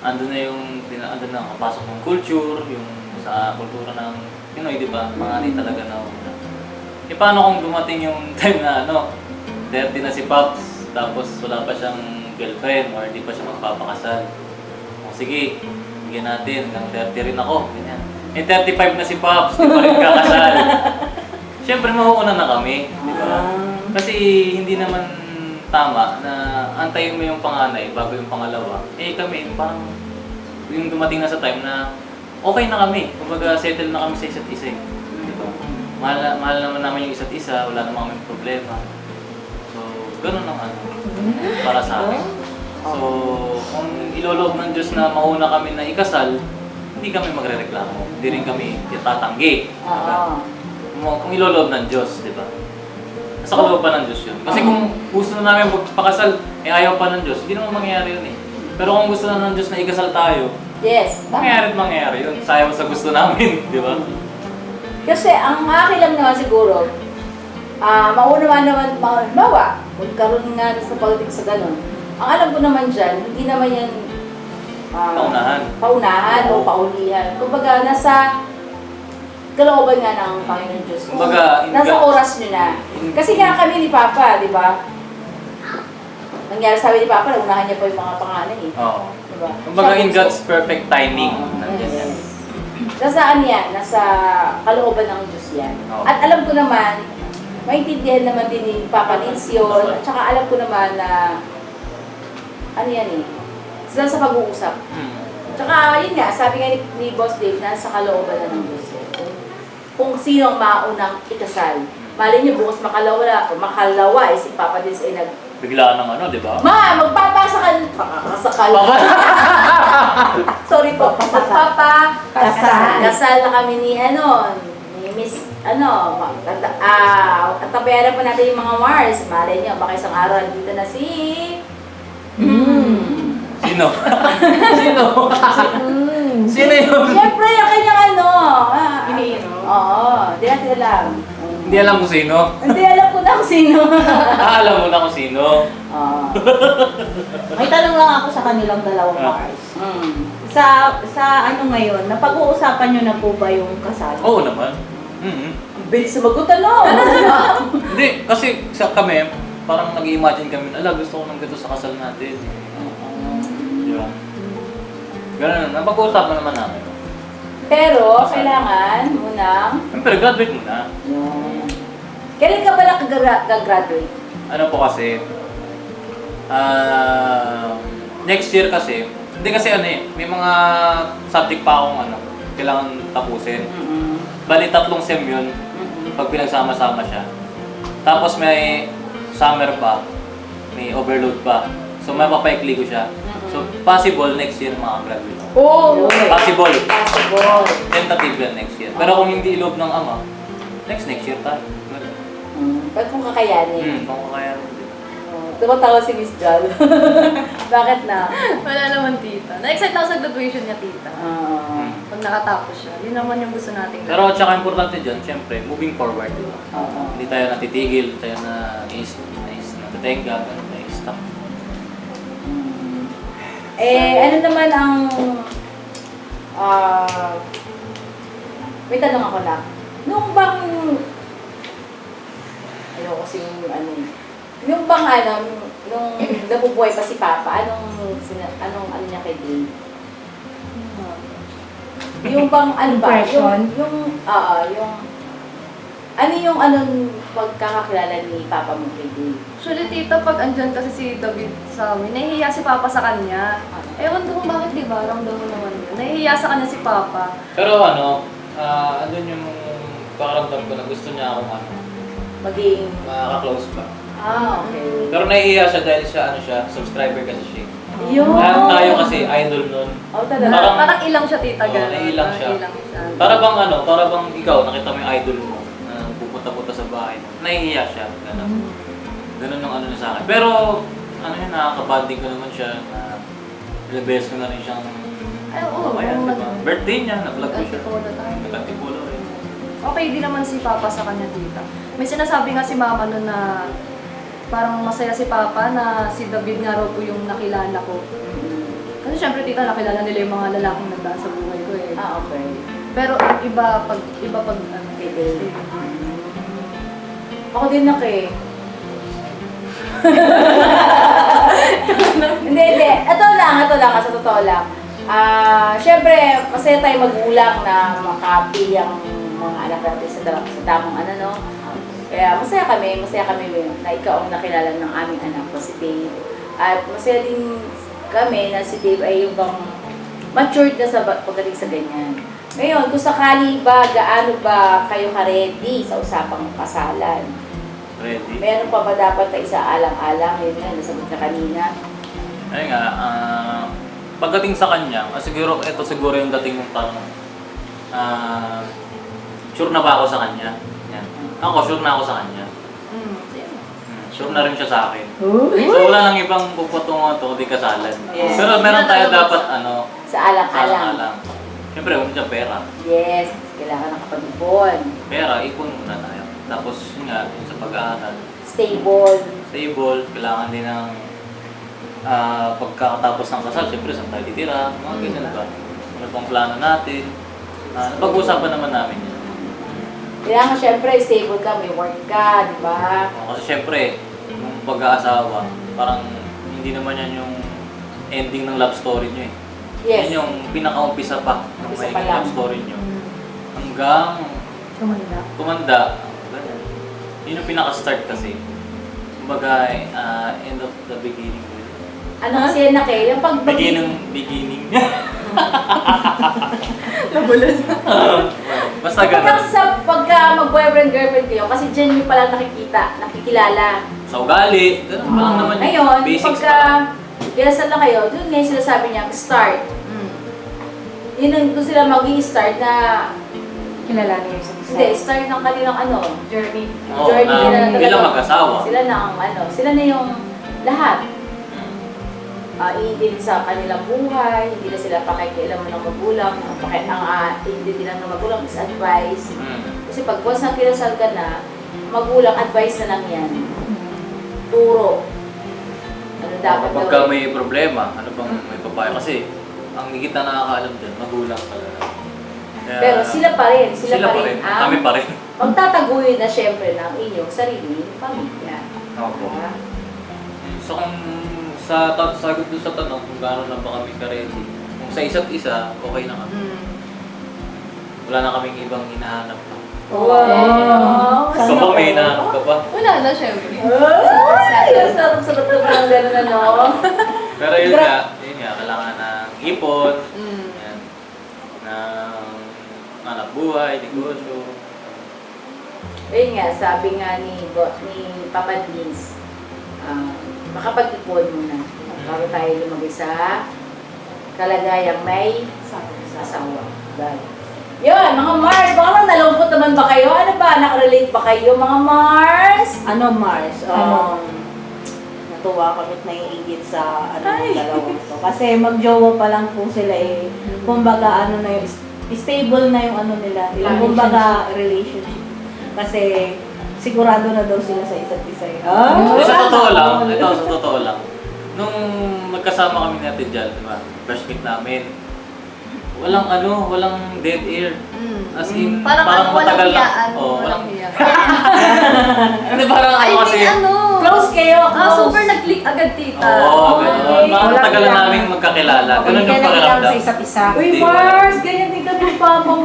andun na kapasok ng culture, yung sa kultura ng Pinoy, di ba? Panganay talaga na una. Paano kung dumating yung time na 30 na si Pops, tapos wala pa siyang girlfriend or di pa siya magpapakasal. Sige, bigyan natin, hanggang 30 rin ako, ganyan. 35 na si Pops, di pa rin kakasal. Siyempre, mauuna na kami, di ba? Kasi hindi naman tama na antayin mo yung panganay bago yung pangalawa. Kami, parang yung dumating na sa time na okay na kami. Kumbaga, settle na kami sa isa't isa. Di ba? Mahal naman namin yung isa't isa, wala naman kami problema. So, ganun ang para sa akin. So, kung iloloob ng Diyos na mauna kami na ikasal, hindi kami magre-reklamo. Hindi rin kami tatanggi. Kung iloloob ng Diyos, di ba? Nasa kaloob pa ng Diyos yun. Kasi kung gusto na namin magpakasal, ayaw pa ng Diyos, hindi naman mangyayari yun Pero kung gusto na ng Diyos na ikasal tayo, Yes. mangyari at mangyari yun. Sayang sa gusto namin, di ba? Kasi ang akin lang naman siguro, maunawa, magkaroon nga sa pagdating sa ganun. Ang alam ko naman dyan, hindi naman yan paunahan o paulihan. Kumbaga, nasa kalooban nga ng Panginoon Diyos. Kumbaga, Nasa oras nyo na. Kasi nga kami ni Papa, di ba? Nangyari sabi ni Papa, naunahan niya pa yung mga pangalan eh. Oo. Diba? Kumbaga, in Siya God's bunso. perfect timing. Oo. Nandiyan yan. Nasaan yan? Nasa kalooban ng Diyos yan. Oo. At alam ko naman, maintindihan naman din ni Papa Nins yun. At saka alam ko naman na, ano yan eh, sila sa pag-uusap. Tsaka yun nga, sabi nga ni Boss Dave, nasa kalooban na ng Diyos yun. Kung sino ang maunang ikasal. Mali niyo, bukas makalawa eh, si Papa Nins ay Biglaan ng ano, di ba? Ma, magpapasa ka. Pakakasakal. Sorry po. Kasal na kami ni Miss, at tabayaran pa natin yung mga Mars. Malay niyo, baka isang araw dito na si... Sino? Sino? Sino yun? Siyempre, yung kanyang Iniinom. Oo, di natin alam. Hindi alam kung sino. Hindi, alam ko na kung sino. Alam mo na kung sino. Oo. May tanong lang ako sa kanilang dalawang Mars. Sa ano ngayon, napag-uusapan nyo na po ba yung kasal? Oo naman. Bilis sumagot, ano? Hindi, kasi sa kami, parang nag-imagine kami, ala, gusto ko ng ganito sa kasal natin. Di ba? Ganun, napag-uusapan naman namin. Pero, kailangan munang... Siyempre, graduate muna. Kailan ka ba nag-graduate? Ano po kasi, next year kasi, hindi kasi may mga subject pa akong kailangan tapusin. Bali, 3 sem yun, pag pinagsama-sama siya. Tapos may summer pa, may overload pa. So, may papaikli ko siya. So, possible next year makagraduate. Oo! Possible. Possible. Tentative yan next year. Pero kung hindi iloob ng ama, next year tayo. Pag kung kakayanin. Kung kakayanin din. Tumatawa si Miss Jal. Bakit na? Wala naman, tita. Na-excite ako sa graduation niya, tita. Pag nakatapos siya, yun naman yung gusto nating Pero tsaka importante dyan, syempre, moving forward, di ba? Oo. Hindi tayo natitigil, tayo na natatenga, na-stop. Ano naman ang... may tanong ako na. Nung bang... Ayoko kasi yung bang nung nabubuhay pa si Papa, anong niya kay Dave? Yung bang Impression? yung pagkakakilala ni Papa mo kay Dave? Actually, tita, pag andyan kasi si David sa amin, nahihiya si Papa sa kanya. Ewan ko kung bakit, di ba? Ramdam mo naman yun. Nahihiya sa kanya si Papa. Pero andun yung pakaramdam ko na gusto niya akong Maging... makaka-close pa. Okay. Pero nahihiya siya dahil siya, subscriber kasi siya. Yun. Lahat tayo kasi idol nun. Talaga. Parang ilang siya, tita, Oo, gano'n. naiilang siya. Ilang siya. Para bang ikaw, nakita mo yung idol mo na pupunta-punta sa bahay mo. Nahihiya siya. Ganun ang na sa akin. Pero, nakakabanding ko naman siya na ilang beses ko na rin siyang Ay, oo. diba? Birthday niya, na-vlog ko siya. Antipolo tayo. Nag-antipolo rin. Okay din naman si Papa sa kanya, tita. May sinasabi nga si Mama nun na parang masaya si Papa na si David nga raw po yung nakilala ko. Kasi syempre, tita, nakilala nila yung mga lalaking nagdaan sa buhay ko eh. Okay. Pero iba pag Kay Dave. Ako din Hindi. Ito lang, sa totoo lang. Syempre, masaya tayo magulang na makapili ang mga anak natin sa tamang Kaya masaya kami na ikaw ang nakilala ng aming anak ko, si Dave. At masaya din kami na si Dave ay yung bang matured na sa pagdating sa ganyan. Ngayon, kung sakali ba, gaano ba kayo ka-ready sa usapang kasalan? Ready? Meron pa ba dapat na isaalang-alang? Yun nga, nasagot na kanina. Ayun nga, pagdating sa kanya, ito siguro yung dating mong tanong. Sure na ba ako sa kanya? Yan. Ako, sure na ako sa kanya. sure na rin siya sa akin. Uy. So wala nang ibang puputungan to, di kasalan. Yes. Pero meron tayo dapat Sa alang-alang. alang. Siyempre, huwag dyan pera. Yes, kailangan nakapag-ipon. Pera, ipon muna tayo. Tapos yun nga, yun sa pag-aaral. Stable. Stable, kailangan din ng pagkakatapos ng kasal, siyempre saan tayo titira, mga ganyan ba? Ano pang plano natin? Pag-uusapan naman namin yun. Kailangan syempre stable ka, may work ka, di ba? Kasi siyempre, yung pag-aasawa, parang hindi naman yan yung ending ng love story nyo eh. Yes. Yan yung pinaka-umpisa pa ng Umpisa pa magiging lang. love story nyo. Hanggang Tumanda. tumanda, ganyan. Yun yung pinaka-start kasi. Kumbaga, end of the beginning. Ano kasi yan na kayo? Yung pag Beginning. Basta Pagka ganun. pagka mag-boyfriend, girlfriend kayo, kasi dyan nyo palang nakikilala. Sa ugali, ganun pa lang naman Ngayon, yung basics pagka pa. kinasal na kayo, doon ngayon sila sabi niya, start. Yun ang doon sila mag-i-start na, Kilala niyo sa isa. hindi, start ng kanilang Journey. Oo, journey nila na talaga. bilang mag-asawa. Sila na ang sila na yung lahat. Iintindi sa kanilang buhay, hindi na sila pakikialam ng magulang. Ang iintindi lang ng magulang is advice. Kasi pag once na kinasal ka na, magulang advice na lang yan. Turo. Ano dapat Pagka may problema, ano bang may papayo? Kasi ang higit na nakakaalam dyan, magulang talaga. Kaya, Pero sila pa rin. Sila pa rin. Kami pa rin. Magtataguyod na syempre ng inyong sarili pamilya. Opo. Diba? So kung sagot doon sa tanong kung gaano na ba kami ka-ready, kung sa isa't isa, okay na kami. Wala na kaming ibang hinahanap. Wow! So kung may hinahanap ka pa. Wala na, syempre. Sarap-sarap naman ng gano'n ano. Pero yun nga, kailangan ng ipon, yan, ng anak buhay, negosyo. Ayun nga, sabi nga ni Papa Dins, makapag-ipon muna bago tayo lumagay sa kalagayang may asawa. Yun, mga Mars, baka nang nalungkot naman ba kayo? Ano ba? Nakarelate ba kayo, mga Mars? Mars? Natuwa kami at naiingit sa ng dalawang to. Kasi magjowa pa lang po sila eh. Kumbaga stable na yung nila. Kumbaga relationship. Kasi sigurado na daw sila sa isa't isa. Sa totoo lang, nung magkasama kami natin dyan, diba? First meet namin, walang dead air. As in, Parang walang matagal na. hiyaan. Oo, Walang hiyaan. Hindi, parang I kasi, think Close kayo, close. super nag-click agad, tita. oo, ganun. Parang Walang matagal na hiyaan. namin magkakilala. Ganun yung Kailangan pakiramdam. sa isa't isa. Uy, Hindi, Mars, ganyan din kami papang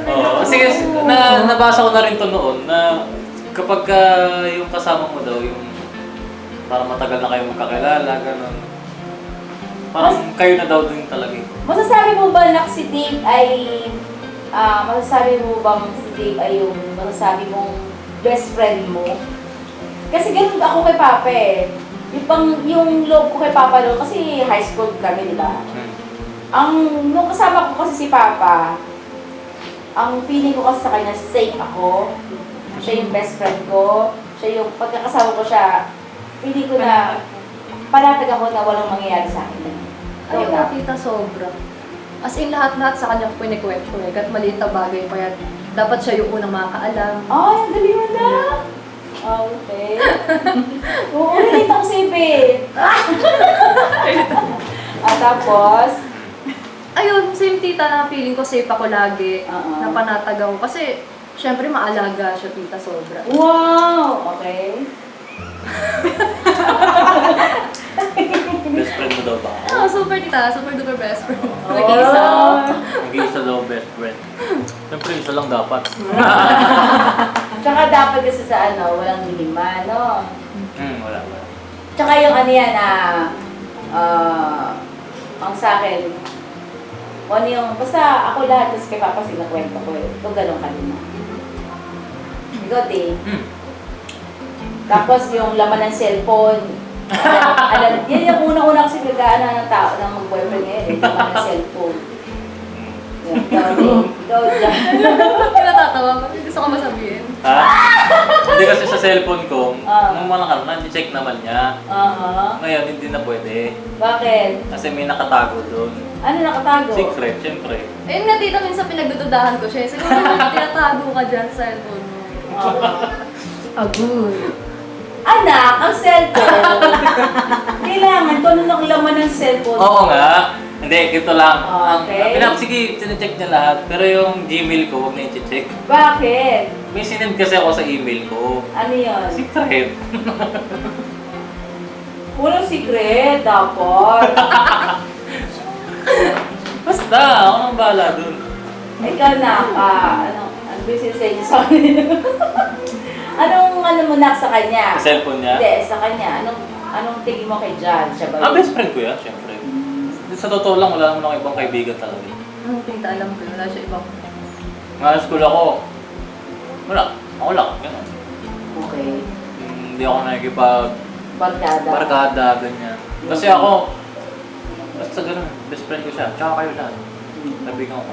Oo, kasi nabasa ko na rin to noon na kapag yung kasama mo daw, yung parang matagal na kayo magkakilala, ganun. Parang kayo na daw din talaga. Masasabi mo ba na si Dave ay masasabi mo bang si Dave ay yung masasabi mong best friend mo? Kasi ganun ako kay Papa eh. Yung love ko kay Papa noon, kasi high school kami, di ba? Nung kasama ko kasi si Papa, ang feeling ko kasi sa kanya, safe ako. Siya yung best friend ko. Siya yung pagkakasama ko siya, feeling ko na panatag ako na walang mangyayari sa akin. Ay, tita, sobra. As in, lahat-lahat sa kanya pinikwento eh. Kahit maliit na bagay pa yan. Dapat siya yung unang makakaalam. Ay, ang galing mo na! Okay. Oo, relate ako sa ibe. At tapos, Ayun, same tita na feeling ko safe ako lagi. Oo. Napanatag ako. Kasi, syempre maalaga siya, tita, sobra. wow! Okay. Best friend mo daw ba? Ah, super tita, super duper best friend. Oh. Nag-iisa. Nag-iisa daw best friend. Siyempre, isa lang dapat. Tsaka dapat kasi sa walang lima, no? Wala. Tsaka yung yan ang sa akin, basta ako lahat, kasi kay Papa sinakwento ko eh. Ito ganun ka din. Ikaw, Dave. Tapos yung laman ng cellphone. Yan yung unang-una kasi nagkaana ng tao ng mag-boyfriend ngayon eh. Laman ng cellphone. Yan, ikaw, Dave. Ikaw dyan. Kaya natatawa ko. Gusto ko masabihin. Ha? Hindi kasi sa cellphone ko, Ah. nung mga nakaraan, check naman niya. Oo. Ngayon, hindi na pwede. Bakit? Kasi may nakatago doon. Ano nakatago? Secret, syempre. Ayun nga tita, minsan pinagdududahan ko siya. Siguro tinatago ka dyan sa cellphone mo. Oo. Agoy. Anak, ang cellphone. Kailangan ko ano ang laman ng cellphone. Oo nga. Hindi, ito lang. Okay. Sige, sinecheck niya lahat. Pero yung Gmail ko, huwag na i-check. Bakit? May sinend kasi ako sa email ko. Ano yun? Secret. Walang secret, dapat. Basta, ako nang bahala dun. Ikaw na, ano business niyo sa kanya? Anong mo na sa kanya? Sa cellphone niya. Hindi, sa kanya. Anong tingin mo kay John? Siya ba yun? Best friend ko yan, syempre. Sa totoo lang, wala naman akong ibang kaibigan talaga. Tita, alam ko, wala siya ibang. Nga school ako, wala. Ako lang, gano'n. Okay. Hindi ako nakikipag Barkada. barkada, ganyan. Kasi ako, basta gano'n, best friend ko siya. Tsaka kayo lahat. Nabigan ko.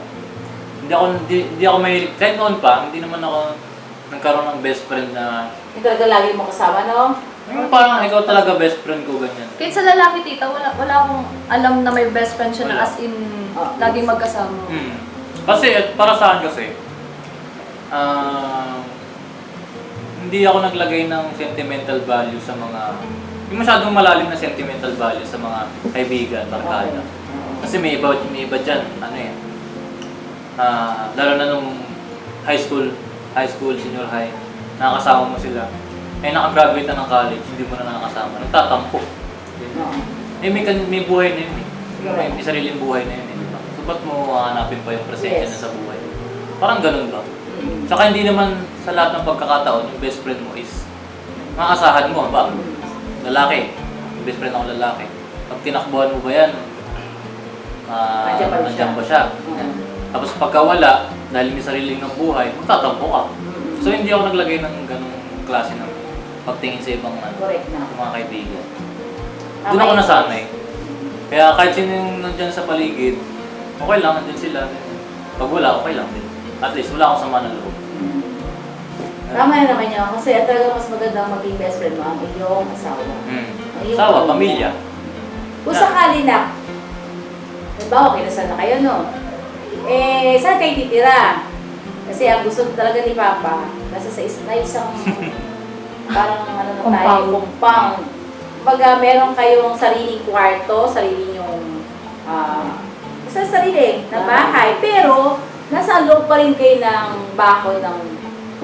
Hindi ako may, kahit noon pa, hindi naman ako nagkaroon ng best friend na, Yung talaga lagi mo kasama, no? yung parang ikaw talaga best friend ko, ganyan. Kahit sa lalaki tita, wala akong alam na may best friend siya na Wala. as in laging magkasama. Kasi, para sa akin kasi, hindi ako naglagay ng sentimental value sa mga, yung masyadong malalim na sentimental value sa mga kaibigan, barkada. Kasi may iba dyan, ano eh, lalo na nung high school, senior high, nakakasama mo sila. Eh, nakagraduate na ng college, hindi mo na nakakasama. Nagtatampo. May buhay na yun eh. May sariling buhay na yun eh. Diba? So, ba't mo hanapin pa yung presensya niya sa buhay? Parang ganun ba? Tsaka hindi naman sa lahat ng pagkakataon, yung best friend mo is maasahan mo, ba? Lalaki. Yung best friend ako lalaki. Pag tinakbuhan mo ba yan, nandiyan ba siya? Tapos pagka wala, dahil may sariling ng buhay, magtatampo ka. So hindi ako naglagay ng ganung klase ng pagtingin sa ibang Correct na. mga kaibigan. Doon ako nasanay. Kaya kahit sino yung nandyan sa paligid, okay lang, nandyan sila. Pag wala, okay lang din. At least wala akong sama ng loob. Tama na naman yun. Kasi talaga mas maganda maging best friend mo ang iyong asawa. Asawa, pamilya. Kung sakali na, halimbawa, kinasal na kayo, no? Eh, saan kayo titira? Kasi ang gusto talaga ni Papa, kasi sa isang parang ano na tayo, compound. Kumbaga, meron kayong sariling kwarto, sarili yung sarili na bahay, pero nasa loob pa rin kayo ng bakod ng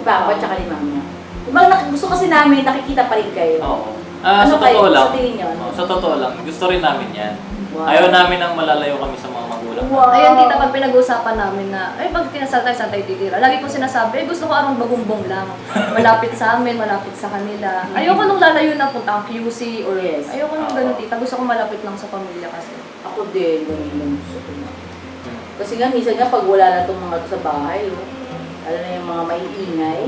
Papa at ni Mama. Kumbaga, gusto kasi namin, nakikita pa rin kayo. Oo. Ano sa kayo? totoo lang. Sa tingin nyo? Sa totoo lang, gusto rin namin yan. Wow. Ayaw namin ang malalayo kami sa mga magulang. Wow. Ayun tita, pag pinag-uusapan namin na, ay pag kinasal tayo, saan tayo titira? Lagi kong sinasabi, gusto ko arong bagumbong lang. Malapit sa amin, malapit sa kanila. Ayoko nung lalayo na punta ang QC or Yes. ayoko nung ganun tita. Gusto ko malapit lang sa pamilya kasi. Ako din, ganun yung gusto ko na. Kasi nga, minsan nga, pag wala na itong mga to sa bahay, lalo na yung mga maiingay,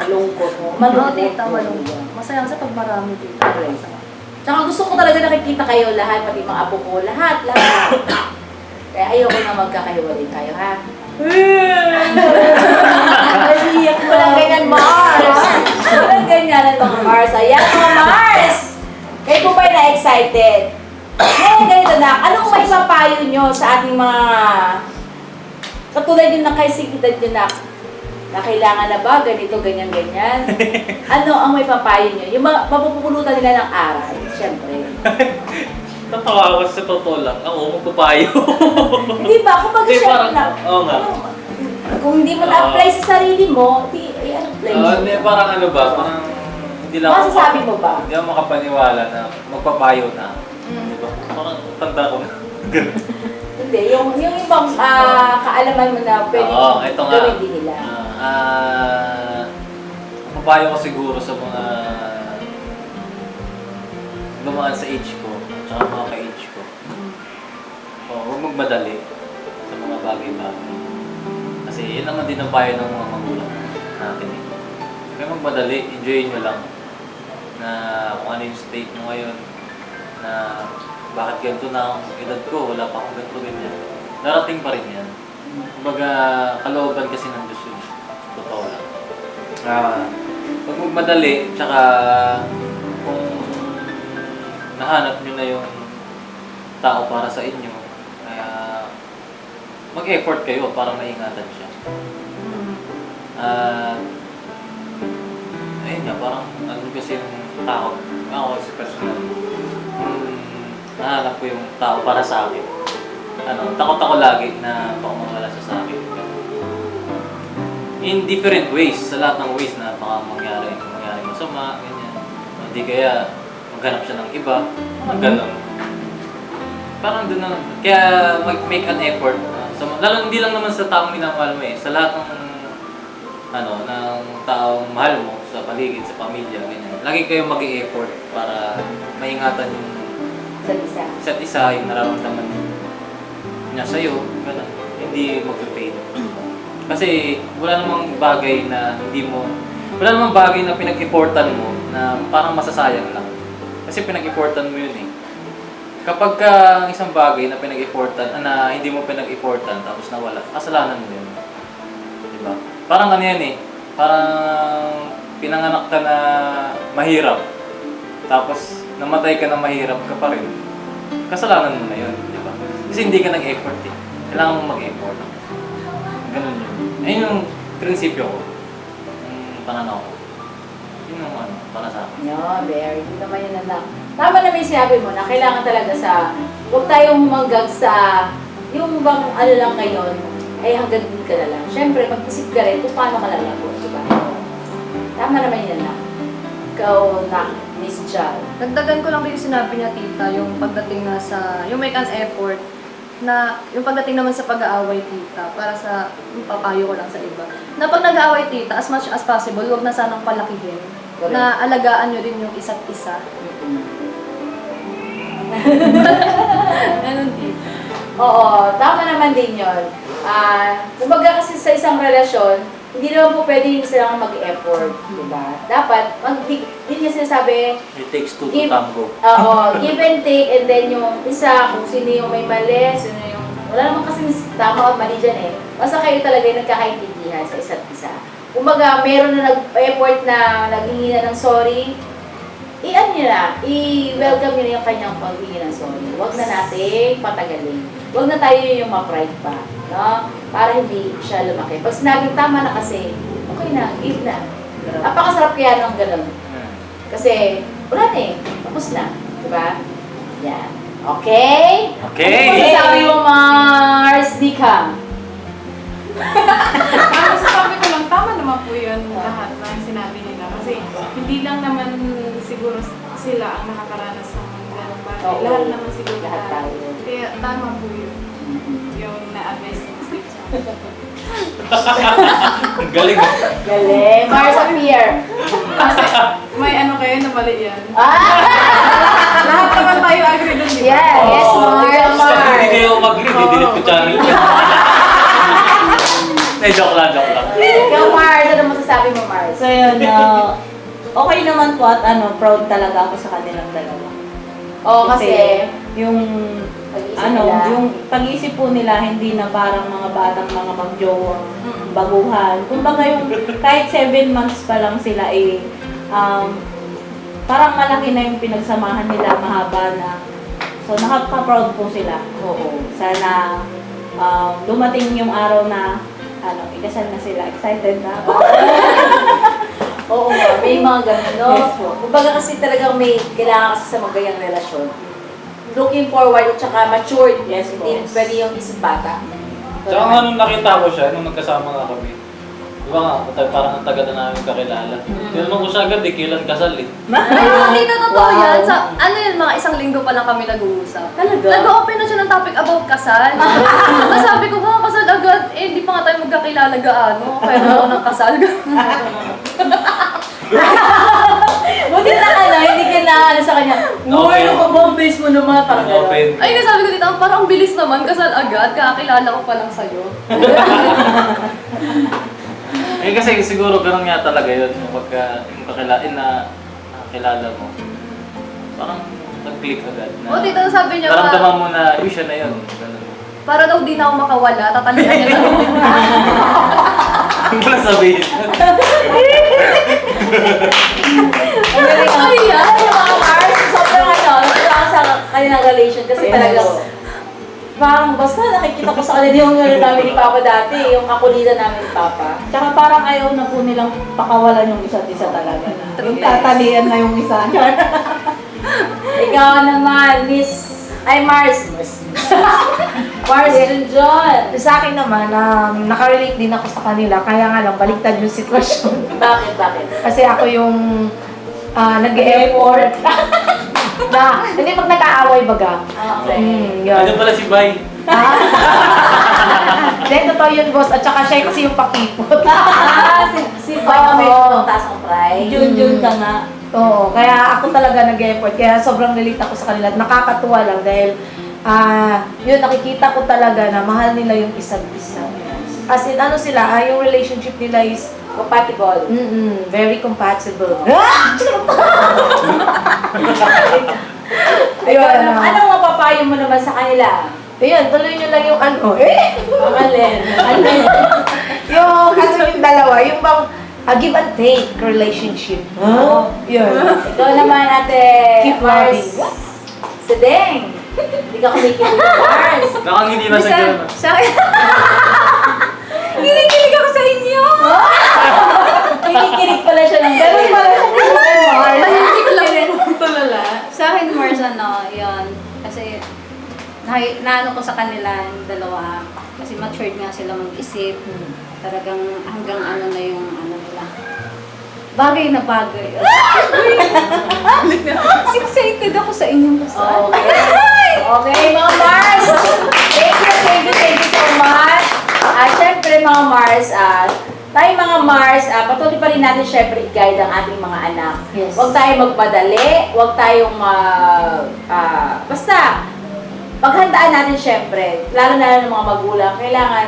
malungkot mo. Oo tita, malungkot. Masaya kasi pag marami tita. Correct. Tsaka gusto ko talaga nakikita kayo lahat, pati mga apo ko, lahat. Kaya ayoko na magkakahiwalay kayo, ha? Walang ganyan, Mars! Walang ganyan, mga Mars. Ayan, mga Mars! Kayo po ba na-excited? Ngayon, ganito na, anong may papayo nyo sa ating mga katulad yung nakaisikitan nyo na kailangan na ba, ganito, ganyan, ganyan? Ano ang may papayo nyo? Yung mapupulutan nila ng aral, syempre. Tatawa ako sa totoo lang. Ako, magpapayo. Hindi ba? Kung Hindi, parang, oo nga. Kung hindi mo na-apply sa sarili mo, di, apply mo. Hindi, parang ano ba? Parang, hindi lang Masasabi mo ba? Hindi ako makapaniwala na magpapayo na. Di ba? Parang tanda ko na. Hindi, yung ibang kaalaman mo na pwede ito nga. gawin din nila. Mapapayo ko siguro sa mga dumaan sa age ko, tsaka mga ka-age ko. Huwag magmadali sa mga bagay-bagay. Kasi yun naman din ang payo ng mga magulang natin eh. Kaya magmadali, enjoyin nyo lang na kung ano yung state nyo ngayon, na bakit ganito na ang edad ko, wala pa akong ganito ganyan. Darating pa rin yan. Kumbaga, kalooban kasi ng Diyos yun. Totoo lang. Pag magmadali, tsaka kung nahanap nyo na yung tao para sa inyo, kaya mag-effort kayo para maingatan siya. At ayun nga, parang ano kasi yung takot. Ako kasi personal, nahanap ko yung tao para sa akin. Takot ako lagi na baka mawala siya sa akin. In different ways, sa lahat ng ways na baka mangyari masama, ganyan. Hindi kaya maghanap siya ng iba, mga ganun. Parang doon na, kaya make an effort. Lalo hindi lang naman sa taong minamahal mo sa lahat ng taong mahal mo, sa paligid, sa pamilya, ganyan. Lagi kayo mag-i-effort para maingatan yung isa't isa, yung nararamdaman niya sa'yo, ganun. Hindi mag-fade. Kasi wala namang bagay na pinag-effortan mo na parang masasayang lang. Kasi pinag-effortan mo yun Kapag ang isang bagay na pinag-effortan, na hindi mo pinag-effortan tapos nawala, kasalanan mo yun. Diba? Parang ano yan parang pinanganak ka na mahirap, tapos namatay ka na mahirap ka pa rin. Kasalanan mo na yun, diba? Kasi hindi ka nag-effort Kailangan mo mag-effort. Ganun yun. Ayun yung prinsipyo ko. Yung pananaw ko. Yun yung para sa akin. Very good naman yun, anak. Tama na may sinabi mo na kailangan talaga huwag tayong humanggag sa, yung bang lang ngayon, ay hanggang din ka na lang. Siyempre, mag-isip ka rin kung paano ka lalago, diba? Tama naman yun, anak. Ikaw na, Miss Jal. Dagdagan ko lang din yung sinabi niya, tita, yung pagdating na sa, yung make an effort, na yung pagdating naman sa pag-aaway, tita, para sa, yung papayo ko lang sa iba, na pag nag-aaway, tita, as much as possible, huwag na sanang palakihin. Correct. Na alagaan nyo rin yung isa't isa. Ganun, tita. Oo, tama naman din yun. Kumbaga kasi sa isang relasyon, hindi naman po pwede yung silang mag-effort, diba? Dapat, din niya sinasabi, It takes two to tango. give and take, and then yung isa, kung sino yung may mali, sino yung, wala naman kasi tama o mali dyan Basta kayo talaga yung nagkakaintindihan sa isa't isa. Kumbaga, meron na nag-effort na naghingi na ng sorry, i-welcome nyo na yung kanyang paghingi ng sorry. Huwag na natin patagalin. Huwag na tayo yung ma-pride pa, no? Para hindi siya lumaki. Pag sinabing tama na kasi, okay na, give na. Napakasarap kaya ng ganun. Kasi, wala tapos na. Diba? Yan. Okay? Okay! Ano sabi mo, Mars? Di ka. Sabi ko lang, tama naman po yun lahat ng sinabi nila. Kasi hindi lang naman siguro sila ang nakakaranas ng ganong bagay. Oo. Lahat naman siguro Lahat tayo. Kaya tama po yun. Yung na-advise ng stage. Ang galing Galing. Mars appear. Kasi may kayo na mali yan. Ah! Lahat naman tayo agree dun, di ba? Yes, Mars. Hindi kayo mag-agree, di-delete ko channel. Joke lang. Ikaw, Mars. Ano masasabi mo, Mars? So yun, okay naman po at proud talaga ako sa kanilang dalawa. Kasi yung pag-isip nila. yung pag-isip po nila hindi na parang mga batang mga magjowang baguhan. Kumbaga yung kahit 7 months pa lang sila parang malaki na yung pinagsamahan nila, mahaba na. So nakaka-proud po sila. Oo. Sana dumating yung araw na ikasal na sila. Excited na ako. Oo nga, may mga ganun, no? Yes po. Kumbaga kasi talagang may kailangan kasi sa magayang relasyon. Looking forward at saka matured. Yes po. Hindi pwede yung isip bata. Tsaka nga nung nakita ko siya, nung nagkasama nga kami, diba nga, parang ang taga na namin kakilala. Tinanong ko siya agad kailan kasal Pero hindi na totoo yan. Sa, mga isang linggo pa lang kami nag-uusap. Talaga? Nag-open na siya ng topic about kasal. Tapos sabi ko, kasal agad. Hindi pa nga tayo magkakilala gaano. Kaya ako ng kasal. Buti na hindi ka na sa kanya. Okay. Ano ka ba? Ang base mo naman. Parang gano'n. Open. Ay, sabi ko dito, parang ang bilis naman. Kasal agad. Kakakilala ko pa lang sa'yo. Kasi siguro ganun nga talaga yun. Yung kakilala mo. Parang nag-click agad. O, tito, sabi niya Naramdaman mo na, siya na yun. Ganun. para daw di na ako makawala, tatalian niya lang. Hindi mo na sabihin. Parang basta nakikita ko sa kanila yung ano namin ni Papa dati, yung kakulitan namin ni Papa. Tsaka parang ayaw na po nilang pakawalan yung isa't isa talaga na. Yung Yes. tatalian na yung isa. Ikaw naman, Mars Junjun. Sa akin naman, nakarelate din ako sa kanila, kaya nga lang, baliktad yung sitwasyon. Bakit? Kasi ako yung nag-e-effort. Hindi pag nag-aaway baga. Okay. Yun. Ano pala si Bay? Then, totoo yun, boss. At saka siya kasi yung pakipot. Si Papa may Oo. taas ng pride. Jun ka nga. Oo, kaya ako talaga nag-effort. Kaya sobrang relate ako sa kanila. Nakakatuwa lang dahil yun, nakikita ko talaga na mahal nila yung isa't isa. As in, ano sila, yung relationship nila is Compatible. very compatible. Ikaw naman, anong mapapayo mo naman sa kanila? Ayun, tuloy nyo lang yung ano. Ang alin. Yung yung dalawa, yung bang give and take relationship. Yun. Ikaw naman, Ate Keep Mars. loving. Sedeng. Hindi ka kumikilig ng Mars. Nakang hindi na sa girl. Sa akin. Kinikilig ako sa inyo! Kinikilig pala siya ng Ganun pala siya ni Mars. Tahimik lang. Tulala. Sa akin, Mars, yun. Kasi, naano ko sa kanila, yung dalawa. Kasi matured nga sila mag-isip. Talagang hanggang ano na yung ano nila. Bagay na bagay. Excited ako sa inyong kasal. Okay, mga Mars. Thank you so much. Syempre mga Mars, tayo mga Mars, patuloy pa rin natin syempre i-guide ang ating mga anak. Yes. Huwag tayong magmadali, huwag tayong basta, paghandaan natin syempre, lalo na ng mga magulang, kailangan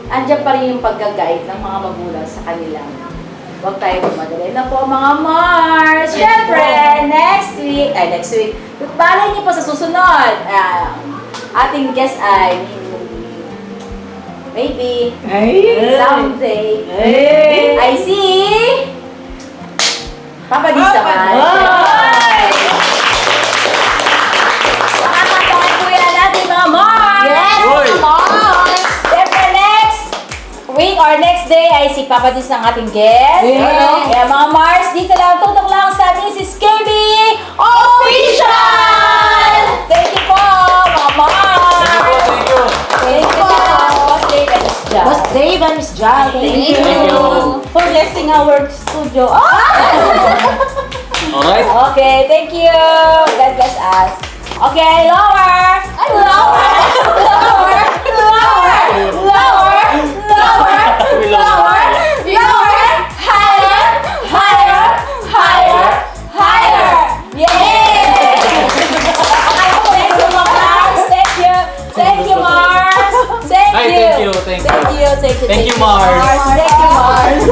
andyan pa rin yung pagga-guide ng mga magulang sa kanila. Huwag tayong magmadali na po mga Mars. Syempre, next week, balay niyo po sa susunod. Ating guest ay maybe someday I see Papa D's naman. Makakatakan po yan natin mga Mars! Yes, Uy! Mars! Siyempre next week or next day ay si Papa D's ang ating guest. Yeah. Kaya mga Mars, dito lang, tutok lang sa Mrs. KB Official! Thank you po mga Mars! Thank you. Thank you po. Boss Dave and Miss Jal. Boss Dave and Miss Jal, thank you. Thank you. For blessing our studio. Alright. Okay, thank you. God bless us. Okay, lower. Lower. Lower. Lower. Lower. Lower. Lower. Lower. Higher. Higher. Higher. Higher. Yay! Thank you, Mars. Thank you. Thank you, Mars. Thank Ay, you. thank you, thank you. Thank you. Thank you, Mars. Thank you, Mars.